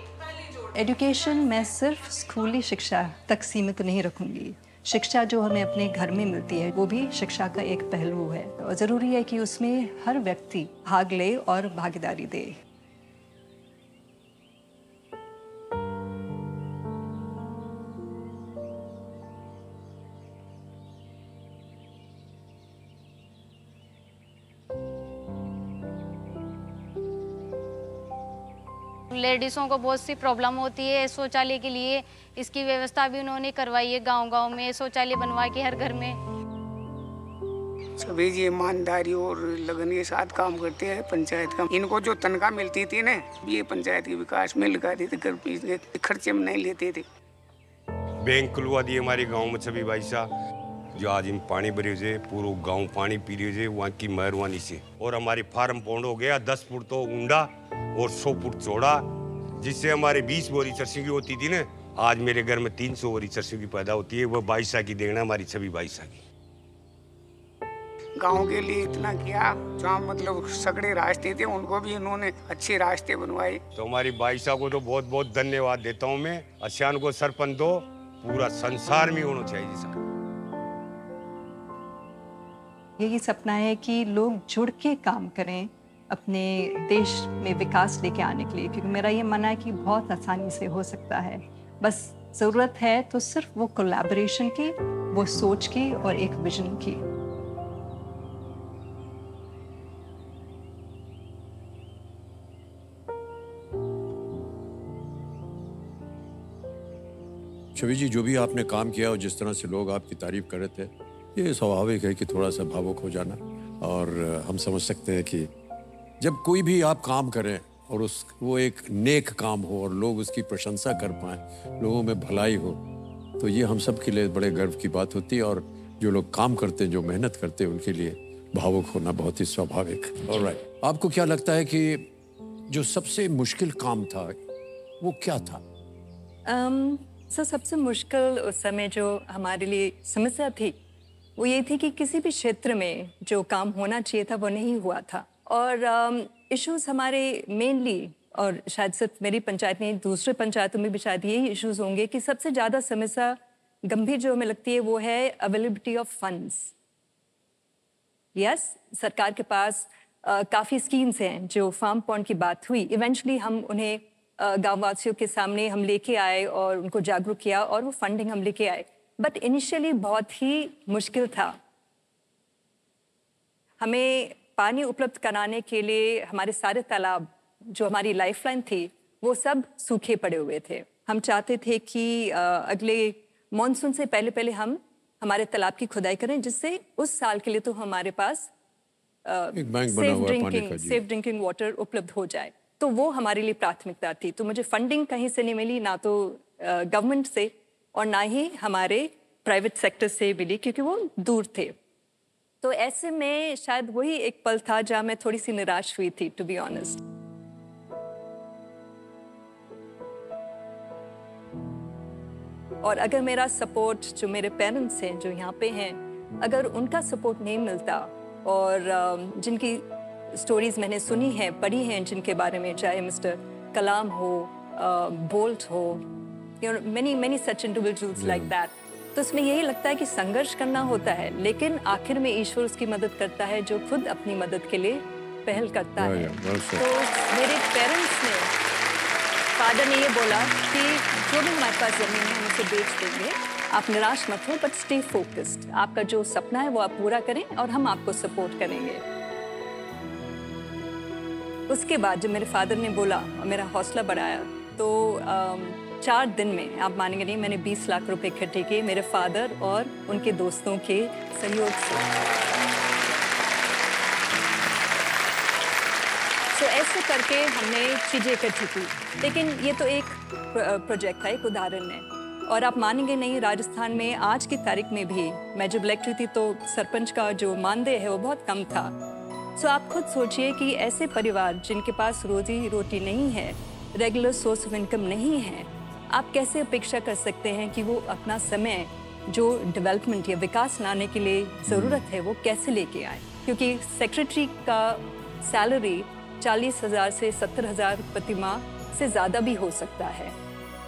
एजुकेशन मैं सिर्फ स्कूली शिक्षा तक सीमित नहीं रखूंगी। शिक्षा जो हमें अपने घर में मिलती है वो भी शिक्षा का एक पहलू है, और ज़रूरी है कि उसमें हर व्यक्ति भाग ले और भागीदारी दे। लेडीज़ों को बहुत सी प्रॉब्लम होती है शौचालय के लिए। इसकी व्यवस्था भी उन्होंने करवाई है, गांव-गांव में शौचालय बनवा के हर घर में। सभी जी ईमानदारी और लगन के साथ काम करते हैं पंचायत का। इनको जो तनख्वाह मिलती थी ना, ये पंचायत के विकास में लगा देते, घर खर्चे में नहीं लेते थे। बैंक खुलवा दिए हमारे गांव में सभी भाई साहब। जो आज हम पानी भरे से पूरा गांव पानी पी रहे थे, वहाँ की मेहरबानी से। और हमारी फार्म पौंड हो गया 10 फुट तो ऊंडा और 100 फुट चौड़ा, जिससे हमारे 20 बोरी सरसों की होती थी ना, आज मेरे घर में 300 बोरी सरसों की पैदा होती है। वो 22 की देना हमारी सभी 22 की। गांव के लिए इतना किया, जहाँ मतलब सकड़े रास्ते थे उनको भी इन्होंने अच्छे रास्ते बनवाए। तो हमारी 22 को तो बहुत बहुत धन्यवाद देता हूँ मैं। असियान को सरपंच दो पूरा संसार में होना चाहिए सर। यही सपना है कि लोग जुड़ के काम करें अपने देश में विकास लेके आने के लिए, क्योंकि मेरा ये मानना है कि बहुत आसानी से हो सकता है। बस ज़रूरत है तो सिर्फ वो कोलैबोरेशन की, वो सोच की और एक विजन की। छवि जी, जो भी आपने काम किया और जिस तरह से लोग आपकी तारीफ कर रहे थे, ये स्वाभाविक है कि थोड़ा सा भावुक हो जाना। और हम समझ सकते हैं कि जब कोई भी आप काम करें और वो एक नेक काम हो और लोग उसकी प्रशंसा कर पाएँ, लोगों में भलाई हो, तो ये हम सब के लिए बड़े गर्व की बात होती है। और जो लोग काम करते हैं, जो मेहनत करते हैं, उनके लिए भावुक होना बहुत ही स्वाभाविक। ऑलराइट, आपको क्या लगता है कि जो सबसे मुश्किल काम था वो क्या था? सर, सबसे मुश्किल उस समय जो हमारे लिए समस्या थी वो ये थी कि किसी भी क्षेत्र में जो काम होना चाहिए था वो नहीं हुआ था। और इश्यूज हमारे मेनली, और शायद सिर्फ मेरी पंचायत नहीं, दूसरे पंचायतों में भी शायद यही इश्यूज होंगे कि सबसे ज़्यादा समस्या गंभीर जो हमें लगती है वो है अवेलेबिलिटी ऑफ फंड्स। यस, सरकार के पास काफ़ी स्कीम्स हैं। जो फार्म पॉन्ड की बात हुई, इवेंचुअली हम उन्हें गाँववासियों के सामने हम लेके आए और उनको जागरूक किया और वो फंडिंग हम लेके आए। बट इनिशियली बहुत ही मुश्किल था। हमें पानी उपलब्ध कराने के लिए हमारे सारे तालाब जो हमारी लाइफलाइन थी वो सब सूखे पड़े हुए थे। हम चाहते थे कि अगले मॉनसून से पहले पहले हम हमारे तालाब की खुदाई करें, जिससे उस साल के लिए तो हमारे पास सेफ ड्रिंकिंग वाटर उपलब्ध हो जाए। तो वो हमारे लिए प्राथमिकता थी। तो मुझे फंडिंग कहीं से नहीं मिली, ना तो गवर्नमेंट से और ना ही हमारे प्राइवेट सेक्टर से मिली, क्योंकि वो दूर थे। तो ऐसे में शायद वही एक पल था जहाँ मैं थोड़ी सी निराश हुई थी, टू बी ऑनेस्ट। और अगर मेरा सपोर्ट, जो मेरे पेरेंट्स हैं जो यहाँ पे हैं, अगर उनका सपोर्ट नहीं मिलता, और जिनकी स्टोरीज मैंने सुनी हैं, पढ़ी हैं, जिनके बारे में, चाहे मिस्टर कलाम हो, बोल्ट हो, many such individuals like that, तो इसमें यही लगता है कि संघर्ष करना होता है, लेकिन आखिर में ईश्वर उसकी मदद करता है जो खुद अपनी मदद के लिए पहल करता है। तो मेरे पेरेंट्स ने, फादर ने ये बोला कि जो भी हमारे पास ज़मीन है हम उसे बेच देंगे, आप निराश मत हो, बट स्टे फोकस्ड। आपका जो सपना है वो आप पूरा करें और हम आपको सपोर्ट करेंगे। उसके बाद जब मेरे फादर ने बोला और मेरा हौसला बढ़ाया, तो 4 दिन में, आप मानेंगे नहीं, मैंने 20 लाख रुपए इकट्ठे किए मेरे फादर और उनके दोस्तों के सहयोग से। तो ऐसे करके हमने चीज़ें इकट्ठी की। लेकिन ये तो एक प्रोजेक्ट था, एक उदाहरण है। और आप मानेंगे नहीं, राजस्थान में आज की तारीख में भी मैं जब इलेक्ट हुई थी तो सरपंच का जो मानदेय है वो बहुत कम था। सो आप खुद सोचिए कि ऐसे परिवार जिनके पास रोजी रोटी नहीं है, रेगुलर सोर्स ऑफ इनकम नहीं है, आप कैसे अपेक्षा कर सकते हैं कि वो अपना समय जो डेवलपमेंट या विकास लाने के लिए ज़रूरत है वो कैसे लेके आए। क्योंकि सेक्रेटरी का सैलरी 40,000 से 70,000 प्रति माह से ज़्यादा भी हो सकता है।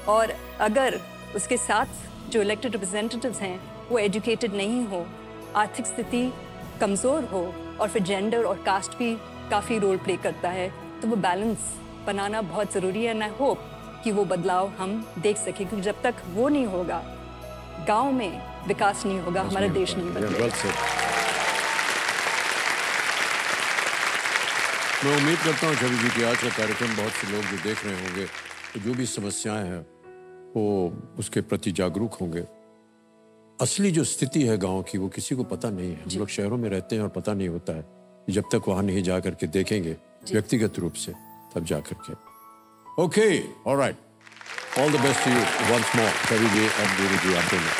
और अगर उसके साथ जो इलेक्टेड रिप्रेजेंटेटिव्स हैं वो एजुकेटेड नहीं हो, आर्थिक स्थिति कमज़ोर हो, और फिर जेंडर और कास्ट भी काफ़ी रोल प्ले करता है, तो वो बैलेंस बनाना बहुत ज़रूरी है। एंड आई होप कि वो बदलाव हम देख सकें, क्योंकि जब तक वो नहीं होगा, गांव में विकास नहीं होगा, हमारा देश नहीं बदलेगा। मैं उम्मीद करता हूँ छवि जी कि आज का कार्यक्रम बहुत से लोग जो देख रहे होंगे तो जो भी समस्याएं हैं वो उसके प्रति जागरूक होंगे। असली जो स्थिति है गांव की वो किसी को पता नहीं है। हम लोग शहरों में रहते हैं और पता नहीं होता है, जब तक वहां नहीं जा करके देखेंगे व्यक्तिगत रूप से तब जा करके। Okay, alright, all the best to you once more Chhavi ji और नीरू जी। आप दोनों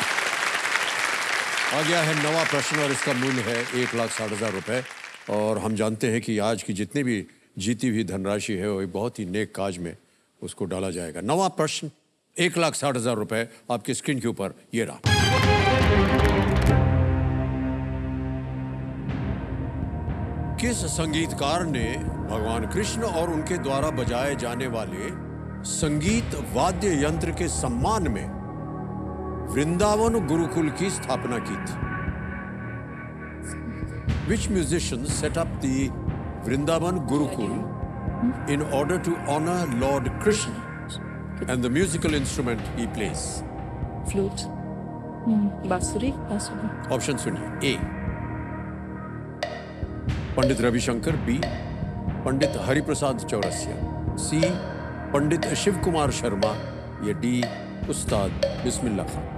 आ गया है नवा प्रश्न और इसका मूल्य है 1,60,000 रुपए। और हम जानते हैं कि आज की जितनी भी जीती हुई धनराशि है वो बहुत ही नेक काज में उसको डाला जाएगा। नवा प्रश्न 1,60,000 रुपए आपकी स्क्रीन के ऊपर ये रहा। किस संगीतकार ने भगवान कृष्ण और उनके द्वारा बजाए जाने वाले संगीत वाद्य यंत्र के सम्मान में वृंदावन गुरुकुल की स्थापना की थी? Which musician set up the Vrindavan Gurukul in order to honor Lord Krishna and the musical instrument he plays? Flute, बांसुरी, बांसुरी। ऑप्शन सुनिए। ए पंडित रविशंकर, बी पंडित हरिप्रसाद चौरसिया, सी पंडित शिव कुमार शर्मा, या डी उस्ताद बिस्मिल्लाह खान।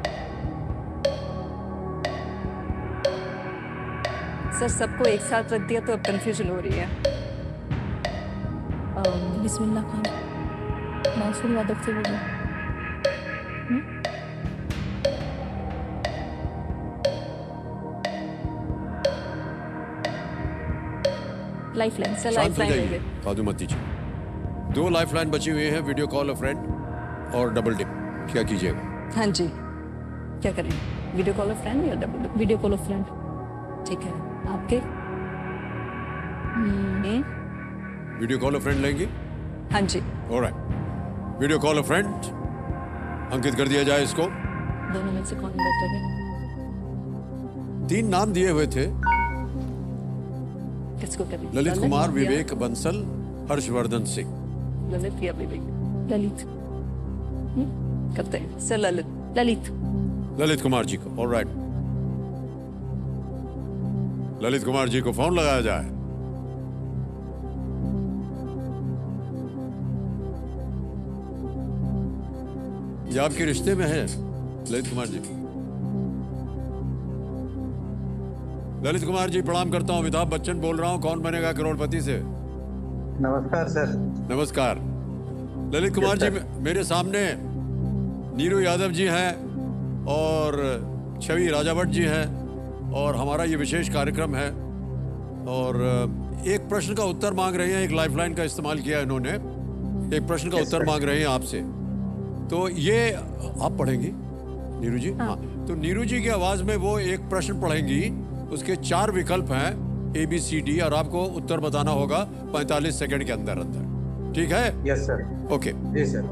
सर सबको एक साथ रख दिया तो अब कंफ्यूजन हो रही है। बिस्मिल्लाह खान बांसुरी वादक थे वो। लाइफलाइन सर, लाइफलाइन है। कादू मत दीजिए। 2 लाइफलाइन बची हुई हैं, वीडियो कॉल अ फ्रेंड और डबल डिप। क्या कीजिएगा? हाँ जी, क्या करें? वीडियो कॉल अ फ्रेंड या double dip? Video call a friend. ठीक है, आपके? वीडियो कॉल अ फ्रेंड लेंगे? हाँ जी। Alright, video call a friend अंकित कर दिया जाए इसको। दोनों में से कौन बेटर है? 3 नाम दिए हुए थे, किसको करें? ललित कुमार, विवेक बंसल, हर्षवर्धन सिंह। ललित या विवेक? ललित करते हैं सर। ललित कुमार जी को। ऑलराइट, ललित कुमार जी को फोन लगाया जाए। ये आपके रिश्ते में है ललित कुमार जी? ललित कुमार जी प्रणाम करता हूं, अमिताभ बच्चन बोल रहा हूं, कौन बनेगा करोड़पति से। नमस्कार सर। नमस्कार ललित कुमार जी, मेरे सामने नीरू यादव जी हैं और छवि राजावट जी हैं और हमारा ये विशेष कार्यक्रम है। और एक प्रश्न का उत्तर मांग रहे हैं, एक लाइफलाइन का इस्तेमाल किया इन्होंने, एक प्रश्न का उत्तर मांग रहे हैं आपसे। तो ये आप पढ़ेंगी नीरू जी? हाँ। तो नीरू जी की आवाज में वो एक प्रश्न पढ़ेंगी, उसके 4 विकल्प हैं ABCD और आपको उत्तर बताना होगा 45 सेकंड के अंदर अंदर। ठीक है? Yes sir. ओके जी सर।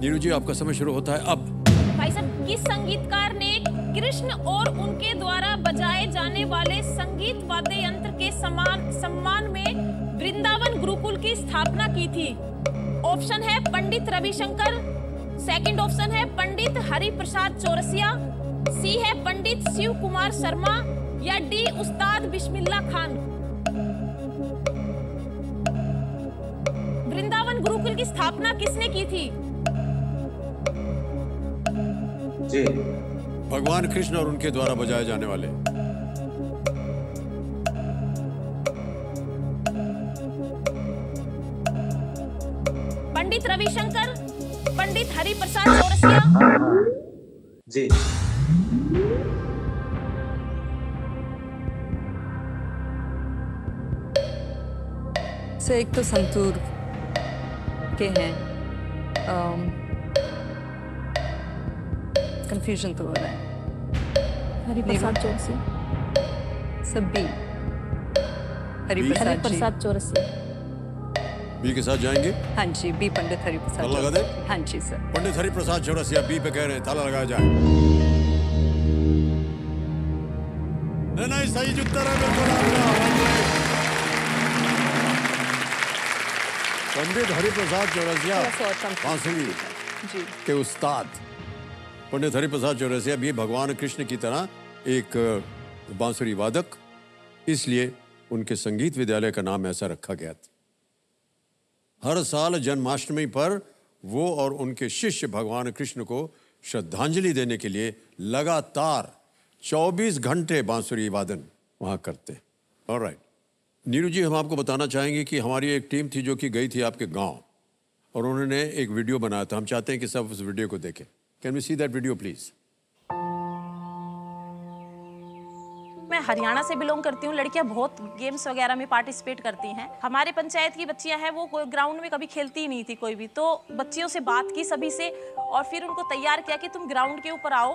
नीरू जी आपका समय शुरू होता है अब। भाई साहब, किस संगीतकार ने कृष्ण और उनके द्वारा बजाए जाने वाले संगीत वाद्य यंत्र के सम्मान में वृंदावन गुरुकुल की स्थापना की थी? ऑप्शन है पंडित रविशंकर, सेकंड ऑप्शन है पंडित हरिप्रसाद चौरसिया, सी है पंडित शिव कुमार शर्मा, या डी उस्ताद बिस्मिल्लाह खान। वृंदावन गुरुकुल की स्थापना किसने की थी? जी, भगवान कृष्ण और उनके द्वारा बजाए जाने वाले। पंडित रविशंकर, पंडित हरिप्रसाद चौरसिया। जी। सर एक तो संतूर के हैं, कंफ्यूजन तो हो रहा है। हरिप्रसाद चौरसिया। सब बी, हरिप्रसाद चौरसिया। बी के साथ जाएंगे? हाँ जी, बी पंडित हरिप्रसाद। ताला लगा दे? हाँ जी सर। पंडित हरिप्रसाद चौरसिया बी पे कह रहे हैं, ताला लगाया जाए। नहीं, सही उत्तर है बिल्कुल। पंडित हरिप्रसाद चौरसिया बांसुरी के उस्ताद पंडित हरिप्रसाद चौरसिया भी भगवान कृष्ण की तरह एक बांसुरी वादक, इसलिए उनके संगीत विद्यालय का नाम ऐसा रखा गया था। हर साल जन्माष्टमी पर वो और उनके शिष्य भगवान कृष्ण को श्रद्धांजलि देने के लिए लगातार 24 घंटे बांसुरी वादन वहाँ करते। ऑलराइट नीरू जी, हम आपको बताना चाहेंगे कि हमारी एक टीम थी जो कि गई थी आपके गांव और उन्होंने एक वीडियो बनाया था। हम चाहते हैं कि सब उस वीडियो को देखें। Can we see that video please? मैं हरियाणा से बिलोंग करती हूँ। लड़कियां बहुत गेम्स वगैरह में पार्टिसिपेट करती हैं। हमारे पंचायत की बच्चियां हैं वो ग्राउंड में कभी खेलती ही नहीं थी कोई भी। तो बच्चियों से बात की सभी से और फिर उनको तैयार किया कि तुम ग्राउंड के ऊपर आओ।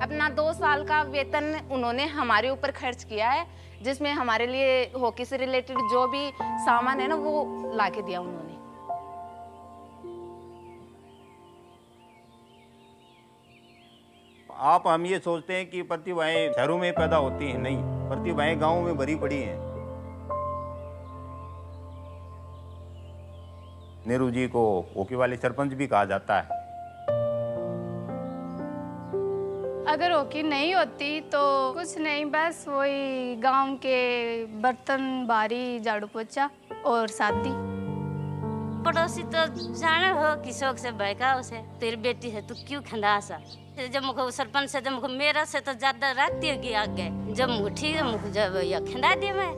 अपना 2 साल का वेतन उन्होंने हमारे ऊपर खर्च किया है, जिसमें हमारे लिए हॉकी से रिलेटेड जो भी सामान है ना वो ला के दिया उन्होंने। आप हम ये सोचते हैं कि प्रतिभाएं शहरों में पैदा होती हैं, नहीं, प्रतिभाएं गांवों में भरी पड़ी हैं। नेहरू जी को हॉकी वाले सरपंच भी कहा जाता है। अगर हॉकी नहीं होती तो कुछ नहीं, बस वही गांव के बर्तन बारी, झाड़ू पोछा और शादी। पड़ोसी तो जाने हो कि शौक से बहका उसे, तेरी बेटी है तो क्यों खंडासा। जब मुझको सरपंच से, जब मुझको मेरा से तो ज्यादा राती होगी आगे, जब मुझे ठीक है मुझको जब या खंडा दिया मैं।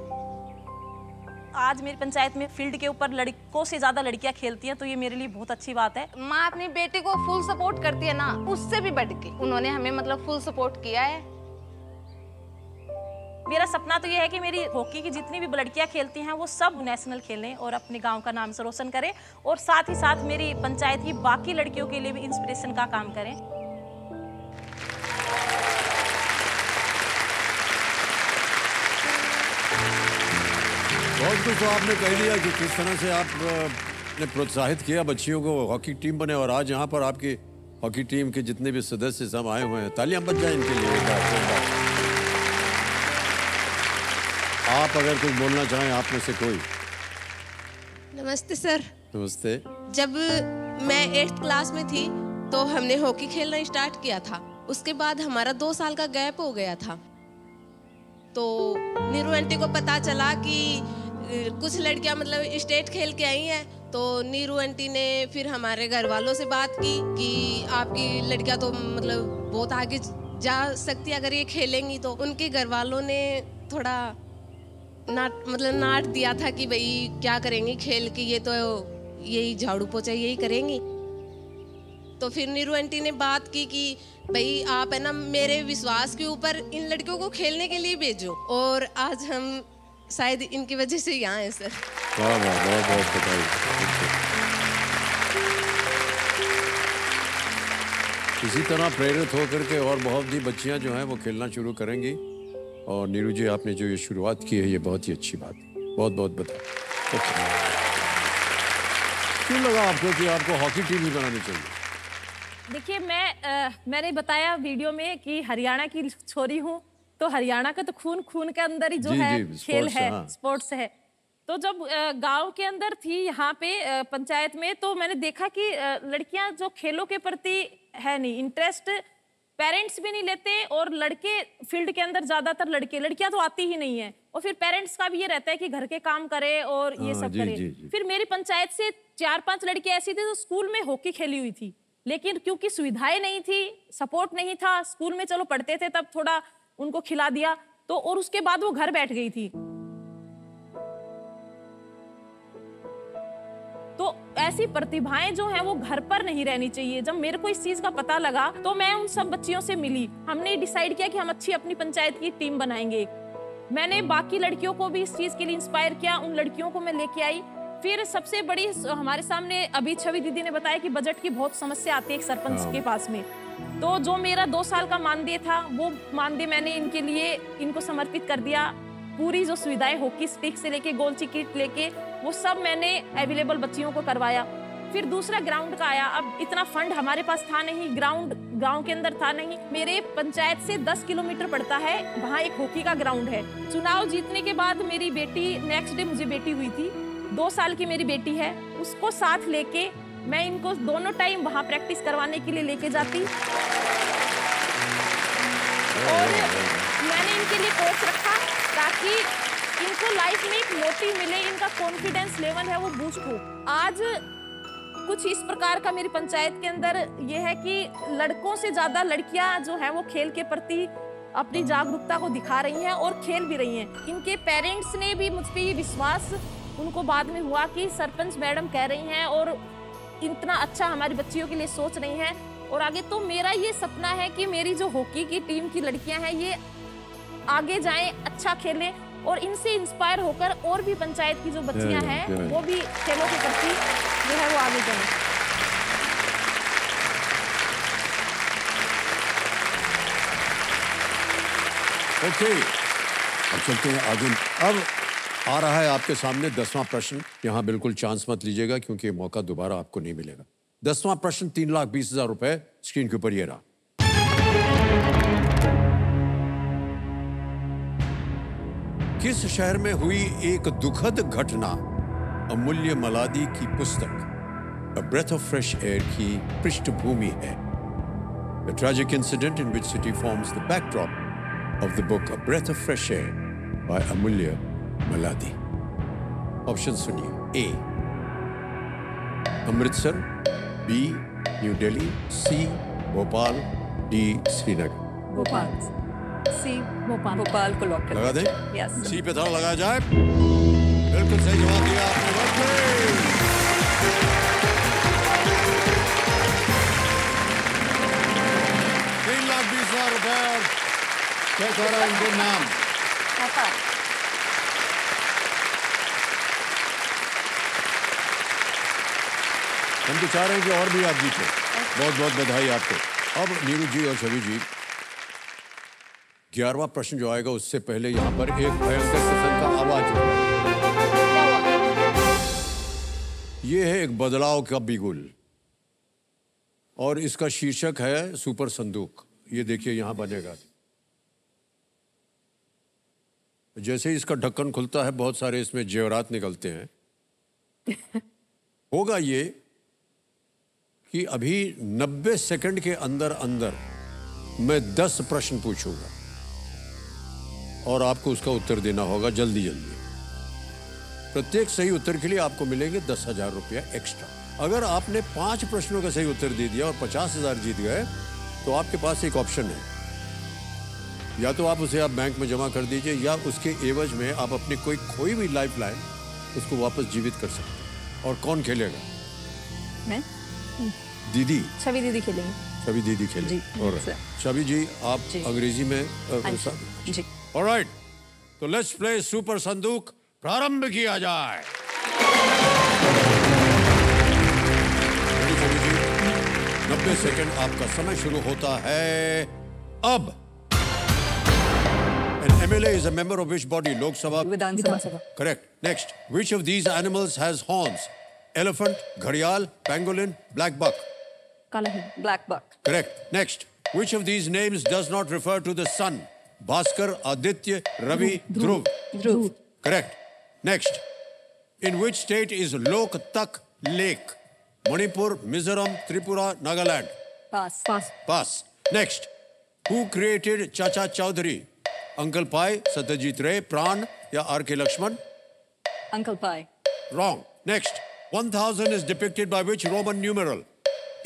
आज मेरी पंचायत में फील्ड के ऊपर लड़कों से ज्यादा लड़कियां खेलती हैं, तो ये मेरे लिए बहुत अच्छी बात है। माँ अपनी बेटी को फुल सपोर्ट करती है ना, उससे भी बढ़ के उन्होंने हमें मतलब फुल सपोर्ट किया है। मेरा सपना तो ये है कि मेरी हॉकी की जितनी भी लड़कियां खेलती हैं वो सब नेशनल खेलें और अपने गांव का नाम रोशन करें, और साथ ही साथ मेरी पंचायत की बाकी लड़कियों के लिए भी इंस्पिरेशन का काम करें। बहुत कुछ तो आपने कह दिया कि किस तरह से आपने प्रोत्साहित किया बच्चियों को, हॉकी टीम बने, और आज यहाँ पर आपकी हॉकी टीम के जितने भी सदस्य सब आए हुए हैं। तालियां बज जाए इनके लिए। आप अगर कुछ बोलना चाहें, आप में से कोई। नमस्ते सर। नमस्ते। जब मैं 8th क्लास में थी तो हमने हॉकी खेलना स्टार्ट किया था। उसके बाद हमारा 2 साल का गैप हो गया था। तो नीरू आंटी को पता चला कि कुछ लड़कियां मतलब स्टेट खेल के आई हैं, तो नीरू आंटी ने फिर हमारे घर वालों से बात की कि आपकी लड़कियां तो मतलब बहुत आगे जा सकती है अगर ये खेलेंगी। तो उनके घर वालों ने थोड़ा नाट दिया था कि भाई क्या करेंगी खेल के, ये तो यही झाड़ू पोछा यही करेंगी। तो फिर नीरू आंटी ने बात की कि भाई आप है ना मेरे विश्वास के ऊपर इन लड़कियों को खेलने के लिए भेजो, और आज हम शायद इनकी वजह से यहाँ हैं सर। वाह वाह, बहुत बहुत बधाई। इसी तरह प्रेरित होकर के और बहुत सी बच्चियां जो हैं वो खेलना शुरू करेंगी। और नीरू जी, आपने जो ये शुरुआत की है ये बहुत ही अच्छी बात है, बहुत बहुत बधाई। क्यों लगा आपको कि आपको हॉकी टीम ही बनानी चाहिए? देखिए, मैंने बताया वीडियो में कि हरियाणा की छोरी हूँ, तो हरियाणा का तो खून खून के अंदर ही जो है खेल है, स्पोर्ट्स है। तो जब गांव के अंदर थी यहाँ पे पंचायत में, तो मैंने देखा कि लड़कियां जो खेलों के प्रति है नहीं इंटरेस्ट, पेरेंट्स भी नहीं लेते, और लड़के फील्ड के अंदर ज्यादातर लड़कियां तो आती ही नहीं है। और फिर पेरेंट्स का भी ये रहता है कि घर के काम करे और ये सब करे। फिर मेरी पंचायत से 4-5 लड़कियां ऐसी थी जो स्कूल में हॉकी खेली हुई थी, लेकिन क्योंकि सुविधाएं नहीं थी, सपोर्ट नहीं था, स्कूल में चलो पढ़ते थे तब थोड़ा उनको खिला दिया, तो और उसके बाद वो घर बैठ गई थी। तो ऐसी प्रतिभाएं जो हैं वो घर पर नहीं रहनी चाहिए। जब मेरे को इस चीज का पता लगा तो मैं उन सब बच्चियों से मिली। हमने डिसाइड किया कि हम अच्छी अपनी पंचायत की टीम बनाएंगे। मैंने बाकी लड़कियों को भी इस चीज के लिए इंस्पायर किया, उन लड़कियों को मैं लेके आई। फिर सबसे बड़ी हमारे सामने अभी छवि दीदी ने बताया कि बजट की बहुत समस्या आती है एक सरपंच के पास में। तो जो मेरा 2 साल का मानदेय था वो मानदेय मैंने इनके लिए इनको समर्पित कर दिया। पूरी जो सुविधाएं हॉकी स्टिक से लेके गोलची किट लेके वो सब मैंने अवेलेबल बच्चियों को करवाया। फिर दूसरा ग्राउंड का आया। अब इतना फंड हमारे पास था नहीं, ग्राउंड गांव के अंदर था नहीं। मेरे पंचायत से 10 किलोमीटर पड़ता है, वहाँ एक हॉकी का ग्राउंड है। चुनाव जीतने के बाद मेरी बेटी, नेक्स्ट डे मुझे बेटी हुई थी, 2 साल की मेरी बेटी है, उसको साथ लेके मैं इनको दोनों टाइम वहाँ प्रैक्टिस करवाने के लिए लेके जाती। और मैंने इनके लिए कोच रखा ताकि इनको लाइफ में एक मोटिव मिले, इनका कॉन्फिडेंस लेवल है वो बूस्ट हो। आज कुछ इस प्रकार का मेरी पंचायत के अंदर ये है कि लड़कों से ज्यादा लड़कियां जो हैं वो खेल के प्रति अपनी जागरूकता को दिखा रही हैं और खेल भी रही हैं। इनके पेरेंट्स ने भी मुझ पे ये विश्वास उनको बाद में हुआ कि सरपंच मैडम कह रही हैं और इतना अच्छा हमारी बच्चियों के लिए सोच रही हैं। और आगे तो मेरा ये सपना है कि मेरी जो हॉकी की टीम की लड़कियां हैं ये आगे जाएं, अच्छा खेलें और इनसे इंस्पायर होकर और भी पंचायत की जो बच्चियां हैं वो भी खेलों के प्रति जो है वो आगे जाएं। ओके, अब चलते हैं आगे। अब आ रहा है आपके सामने 10वां प्रश्न। यहाँ बिल्कुल चांस मत लीजिएगा क्योंकि मौका दोबारा आपको नहीं मिलेगा। 10वां प्रश्न 3,20,000 रुपए स्क्रीन के ऊपर ये रहा। किस शहर में हुई एक दुखद घटना अमूल्य मलादी की पुस्तक A Breath of Fresh Air की पृष्ठभूमि है? A tragic incident in which city forms the backdrop of the book A Breath of Fresh Air by Amulya Maladi. Option सुनिए। A Amritsar, B New Delhi, C Bhopal, D Srinagar. Bhopal. C Bhopal को lock कर लगा दें? Yes. सी पे था लगाया जाए। बिल्कुल सही जवाब दिया आपने। 3,20,000 रुपए। क्या कह रहा है इनके नाम? हम तो चाह रहे हैं कि और भी आप जीते। बहुत बहुत बधाई आपको। अब नीरू जी और छवि जी, 11वां प्रश्न जो आएगा उससे पहले यहाँ पर एक भयंकर किस्म का आवाज है। ये है एक बदलाव का बिगुल और इसका शीर्षक है सुपर संदूक। ये देखिए यहाँ बनेगा। जैसे ही इसका ढक्कन खुलता है बहुत सारे इसमें जेवरात निकलते हैं। होगा ये कि अभी 90 सेकंड के अंदर अंदर मैं 10 प्रश्न पूछूंगा और आपको उसका उत्तर देना होगा जल्दी जल्दी। प्रत्येक सही उत्तर के लिए आपको मिलेंगे 10,000 रुपया एक्स्ट्रा। अगर आपने 5 प्रश्नों का सही उत्तर दे दिया और 50,000 जीत गए तो आपके पास एक ऑप्शन है, या तो आप उसे आप बैंक में जमा कर दीजिए या उसके एवज में आप अपनी कोई खोई हुई लाइफ लाइन उसको वापस जीवित कर सकते हैं। और कौन खेलेगा? मैं। दीदी। छवि दीदी खेलेंगे। छवि दीदी खेलेंगे। और छवि जी आप अंग्रेजी में जी। ऑलराइट, तो लेट्स प्ले सुपर संदूक। प्रारंभ किया जाए। 90 सेकंड आपका समय शुरू होता है अब। An MLA is a member of which body? Lok Sabha? Vidhan Sabha. Correct. Next. Which of these animals has horns? Elephant, gharial, pangolin, black buck? काला हिरण। Black buck. Correct. Next. Which of these names does not refer to the sun? Bhaskar, Aditya, Ravi, Dhruv? Dhruv. Correct. Next. In which state is Loktak Lake? Manipur, Mizoram, Tripura, Nagaland? Pass. Pass. Pass. Next. Who created Chacha Chaudhary? Uncle Pai, Satyajit Ray, Pran या R.K. Lakshman? Uncle Pai. Wrong. Next. 1000 is depicted by which Roman numeral?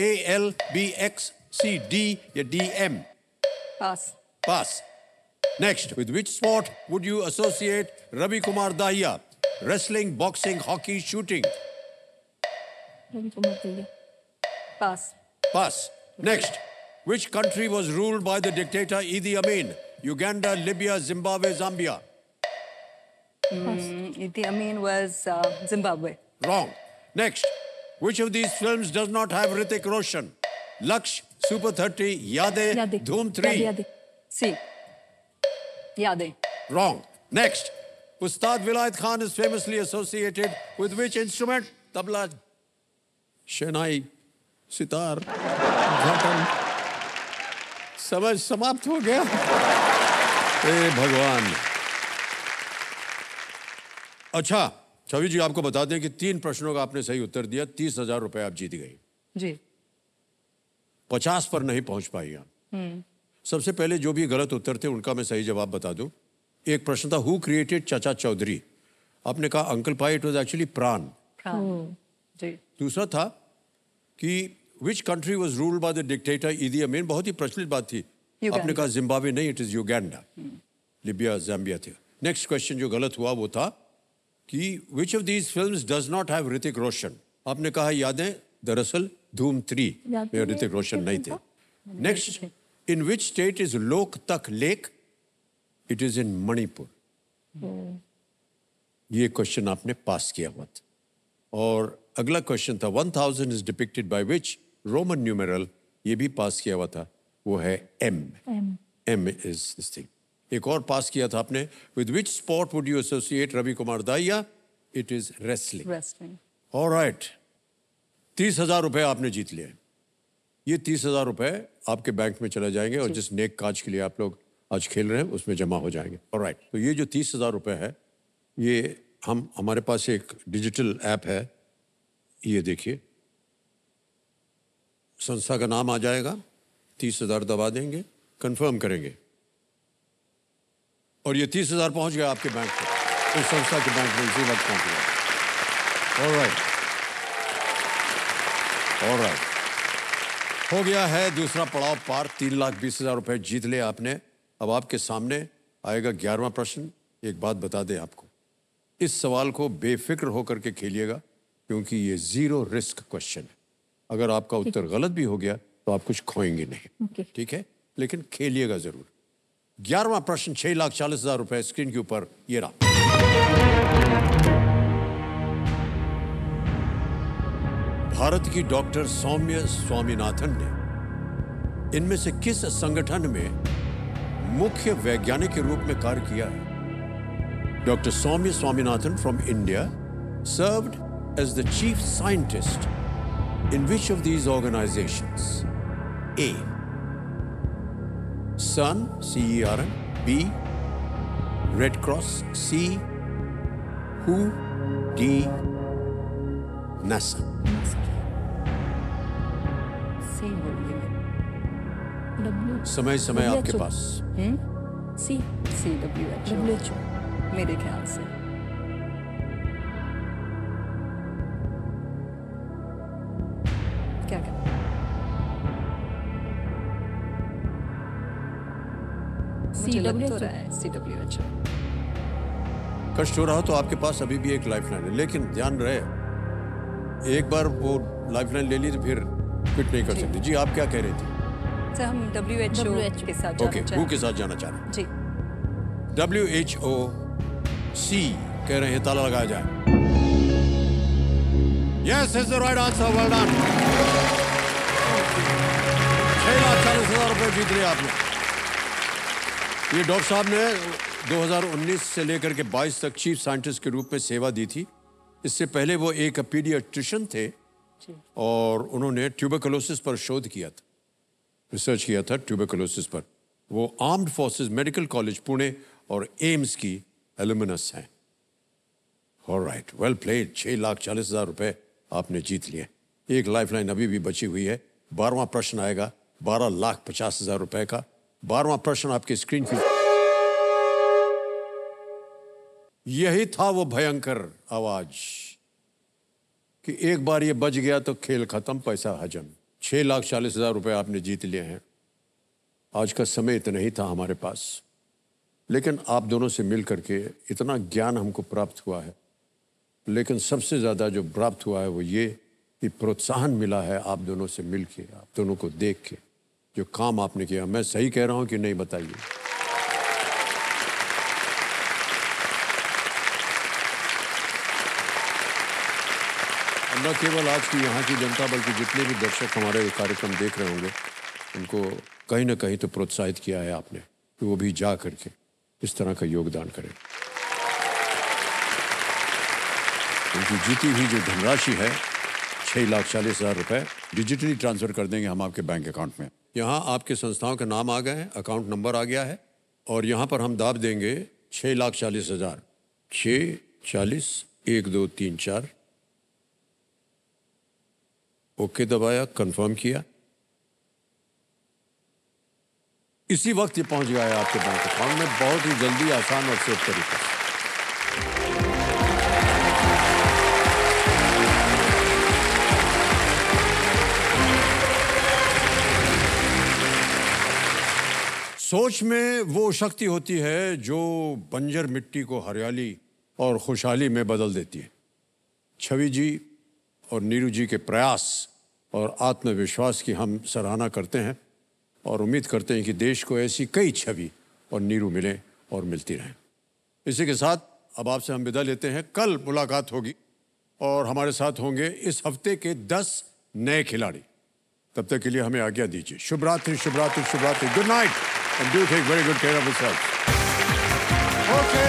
A, L, B, X, C, D या D, M? Pass. Pass. Next. With which sport would you associate Ravi Kumar Dahiya? Wrestling, boxing, hockey, shooting? Pass. Pass. Next. Which country was ruled by the dictator Idi Amin? Uganda, Libya, Zimbabwe, Zambia? Idi Amin was Zimbabwe. Wrong. Next. Which of these films does not have Hrithik Roshan? Laksh, Super 30, Yade, Dhoom 3? Yade. C. Yade. Wrong. Next. Ustad Vilayat Khan is famously associated with which instrument? Tabla, Shehnai, Sitar, Ghatam. समझ समाप्त हो गया। ए भगवान। अच्छा छवि जी आपको बता दें कि 3 प्रश्नों का आपने सही उत्तर दिया, 30,000 रुपए आप जीत गई। जी। 50 पर नहीं पहुंच पाई आप। सबसे पहले जो भी गलत उत्तर थे उनका मैं सही जवाब बता दूं। एक प्रश्न था हु क्रिएटेड चाचा चौधरी, आपने कहा uncle Pai, it was actually Pran. जी। दूसरा था कि which country was ruled by the dictator Idi Amin, बहुत ही प्रचलित बात थी। आपने कहा जिम्बाब्वे नहीं, it is Uganda. Libya Zambia थे। नेक्स्ट क्वेश्चन जो गलत हुआ वो था कि which of these films does not have Hrithik Roshan, आपने कहा यादें, दरअसल धूम 3 में ऋतिक रोशन नहीं थे। Next, in which state is Loktak lake, it is in Manipur. ये क्वेश्चन आपने पास किया हुआ था। और अगला क्वेश्चन था 1000 is depicted by which Roman numeral, ये भी पास किया हुआ था, वो है M इज दिस थिंग। एक और पास किया था आपने, with which sport would you associate Ravi Kumar Dahiya, it is wrestling. Alright, 30,000 रुपए आपने जीत लिए। ये 30,000 रुपए आपके बैंक में चले जाएंगे और जिस नेक काज के लिए आप लोग आज खेल रहे हैं उसमें जमा हो जाएंगे। ऑलराइट, तो ये जो 30,000 रुपए है, ये हमारे पास एक डिजिटल ऐप है, ये देखिए, संस्था का नाम आ जाएगा, 30,000 दबा देंगे, कंफर्म करेंगे और ये 30,000 पहुंच गया आपके बैंक में, इस संस्था के बैंक में इसी वक्त पहुंच गया। ऑलराइट, हो गया है दूसरा पड़ाव पार। 3,20,000 रुपए जीत ले आपने। अब आपके सामने आएगा 11वां प्रश्न। एक बात बता दें आपको, इस सवाल को बेफिक्र होकर के खेलिएगा क्योंकि ये 0 रिस्क क्वेश्चन है। अगर आपका उत्तर गलत भी हो गया तो आप कुछ खोएंगे नहीं, ठीक है? लेकिन खेलिएगा जरूर। 11वां प्रश्न, 6,40,000 रुपए स्क्रीन के ऊपर ये रहा। भारत की डॉक्टर सौम्य स्वामीनाथन ने इनमें से किस संगठन में मुख्य वैज्ञानिक के रूप में कार्य किया है? Doctor Saumya Swaminathan from India served as the chief scientist in which of these organizations? A. Sun, CERN. B. Red Cross. C. WHO. D. NASA. समय आपके पास। WHO मेरे ख्याल से। क्या मुझे लग तो रहा है CWHO। कष्ट हो रहा हो तो आपके पास अभी भी एक लाइफलाइन है, लेकिन ध्यान रहे एक बार वो लाइफलाइन ले ली तो फिर क्विट नहीं कर सकते। जी, आप क्या कह रहे थे? सर, हम WHO के साथ ओके, WHO के साथ जाना चाह रहे हैं। जी, WHO C कह रहे हैं, ताला लगाया जाए। Yes, is the right answer. Well done. 6,40,000 रुपए जीत लिया आपने। ये डॉक्टर साहब ने 2019 से लेकर के 22 तक चीफ साइंटिस्ट के रूप में सेवा दी थी। इससे पहले वो एक पीडियाट्रिशियन थे और उन्होंने ट्यूबरकुलोसिस पर शोध किया था, रिसर्च किया था ट्यूबरकुलोसिस पर। वो armed forces medical college Pune और एम्स की एलुमिनस हैं। Alright, well played. 6,40,000 रुपए आपने जीत लिए। एक लाइफलाइन अभी भी बची हुई है। 12वां प्रश्न आएगा 12,50,000 रुपए का। 12वां प्रश्न आपके स्क्रीन की। यही था वो भयंकर आवाज कि एक बार ये बज गया तो खेल खत्म, पैसा हजम। 6,40,000 रुपए आपने जीत लिए हैं। आज का समय इतना ही था हमारे पास, लेकिन आप दोनों से मिल करके इतना ज्ञान हमको प्राप्त हुआ है। लेकिन सबसे ज़्यादा जो प्राप्त हुआ है वो ये कि प्रोत्साहन मिला है आप दोनों से मिल के, आप दोनों को देख के, जो काम आपने किया। मैं सही कह रहा हूँ कि नहीं, बताइए। न केवल आज की यहाँ की जनता बल्कि जितने भी दर्शक हमारे कार्यक्रम देख रहे होंगे, उनको कहीं ना कहीं तो प्रोत्साहित किया है आपने कि वो भी जा करके इस तरह का योगदान करें। उनकी जीती हुई जो धनराशि है 6,40,000 रुपए डिजिटली ट्रांसफर कर देंगे हम आपके बैंक अकाउंट में। यहाँ आपके संस्थाओं का नाम आ गए हैं, अकाउंट नंबर आ गया है और यहाँ पर हम दाब देंगे 6,40,000। 6,40 1 2 3 4 ओके दबाया, कंफर्म किया। इसी वक्त ये पहुंच गया है आपके बैंक अकाउंट में, बहुत ही जल्दी, आसान और सेफ तरीके से। सोच में वो शक्ति होती है जो बंजर मिट्टी को हरियाली और खुशहाली में बदल देती है। छवि जी और नीरू जी के प्रयास और आत्मविश्वास की हम सराहना करते हैं और उम्मीद करते हैं कि देश को ऐसी कई छवि और नीरू मिले और मिलती रहें। इसी के साथ अब आपसे हम विदा लेते हैं। कल मुलाकात होगी और हमारे साथ होंगे इस हफ्ते के 10 नए खिलाड़ी। तब तक के लिए हमें आज्ञा दीजिए। शुभ रात्रि, शुभ रात्रि, शुभ रात्रि। Good night and do take very good care of yourself. Okay.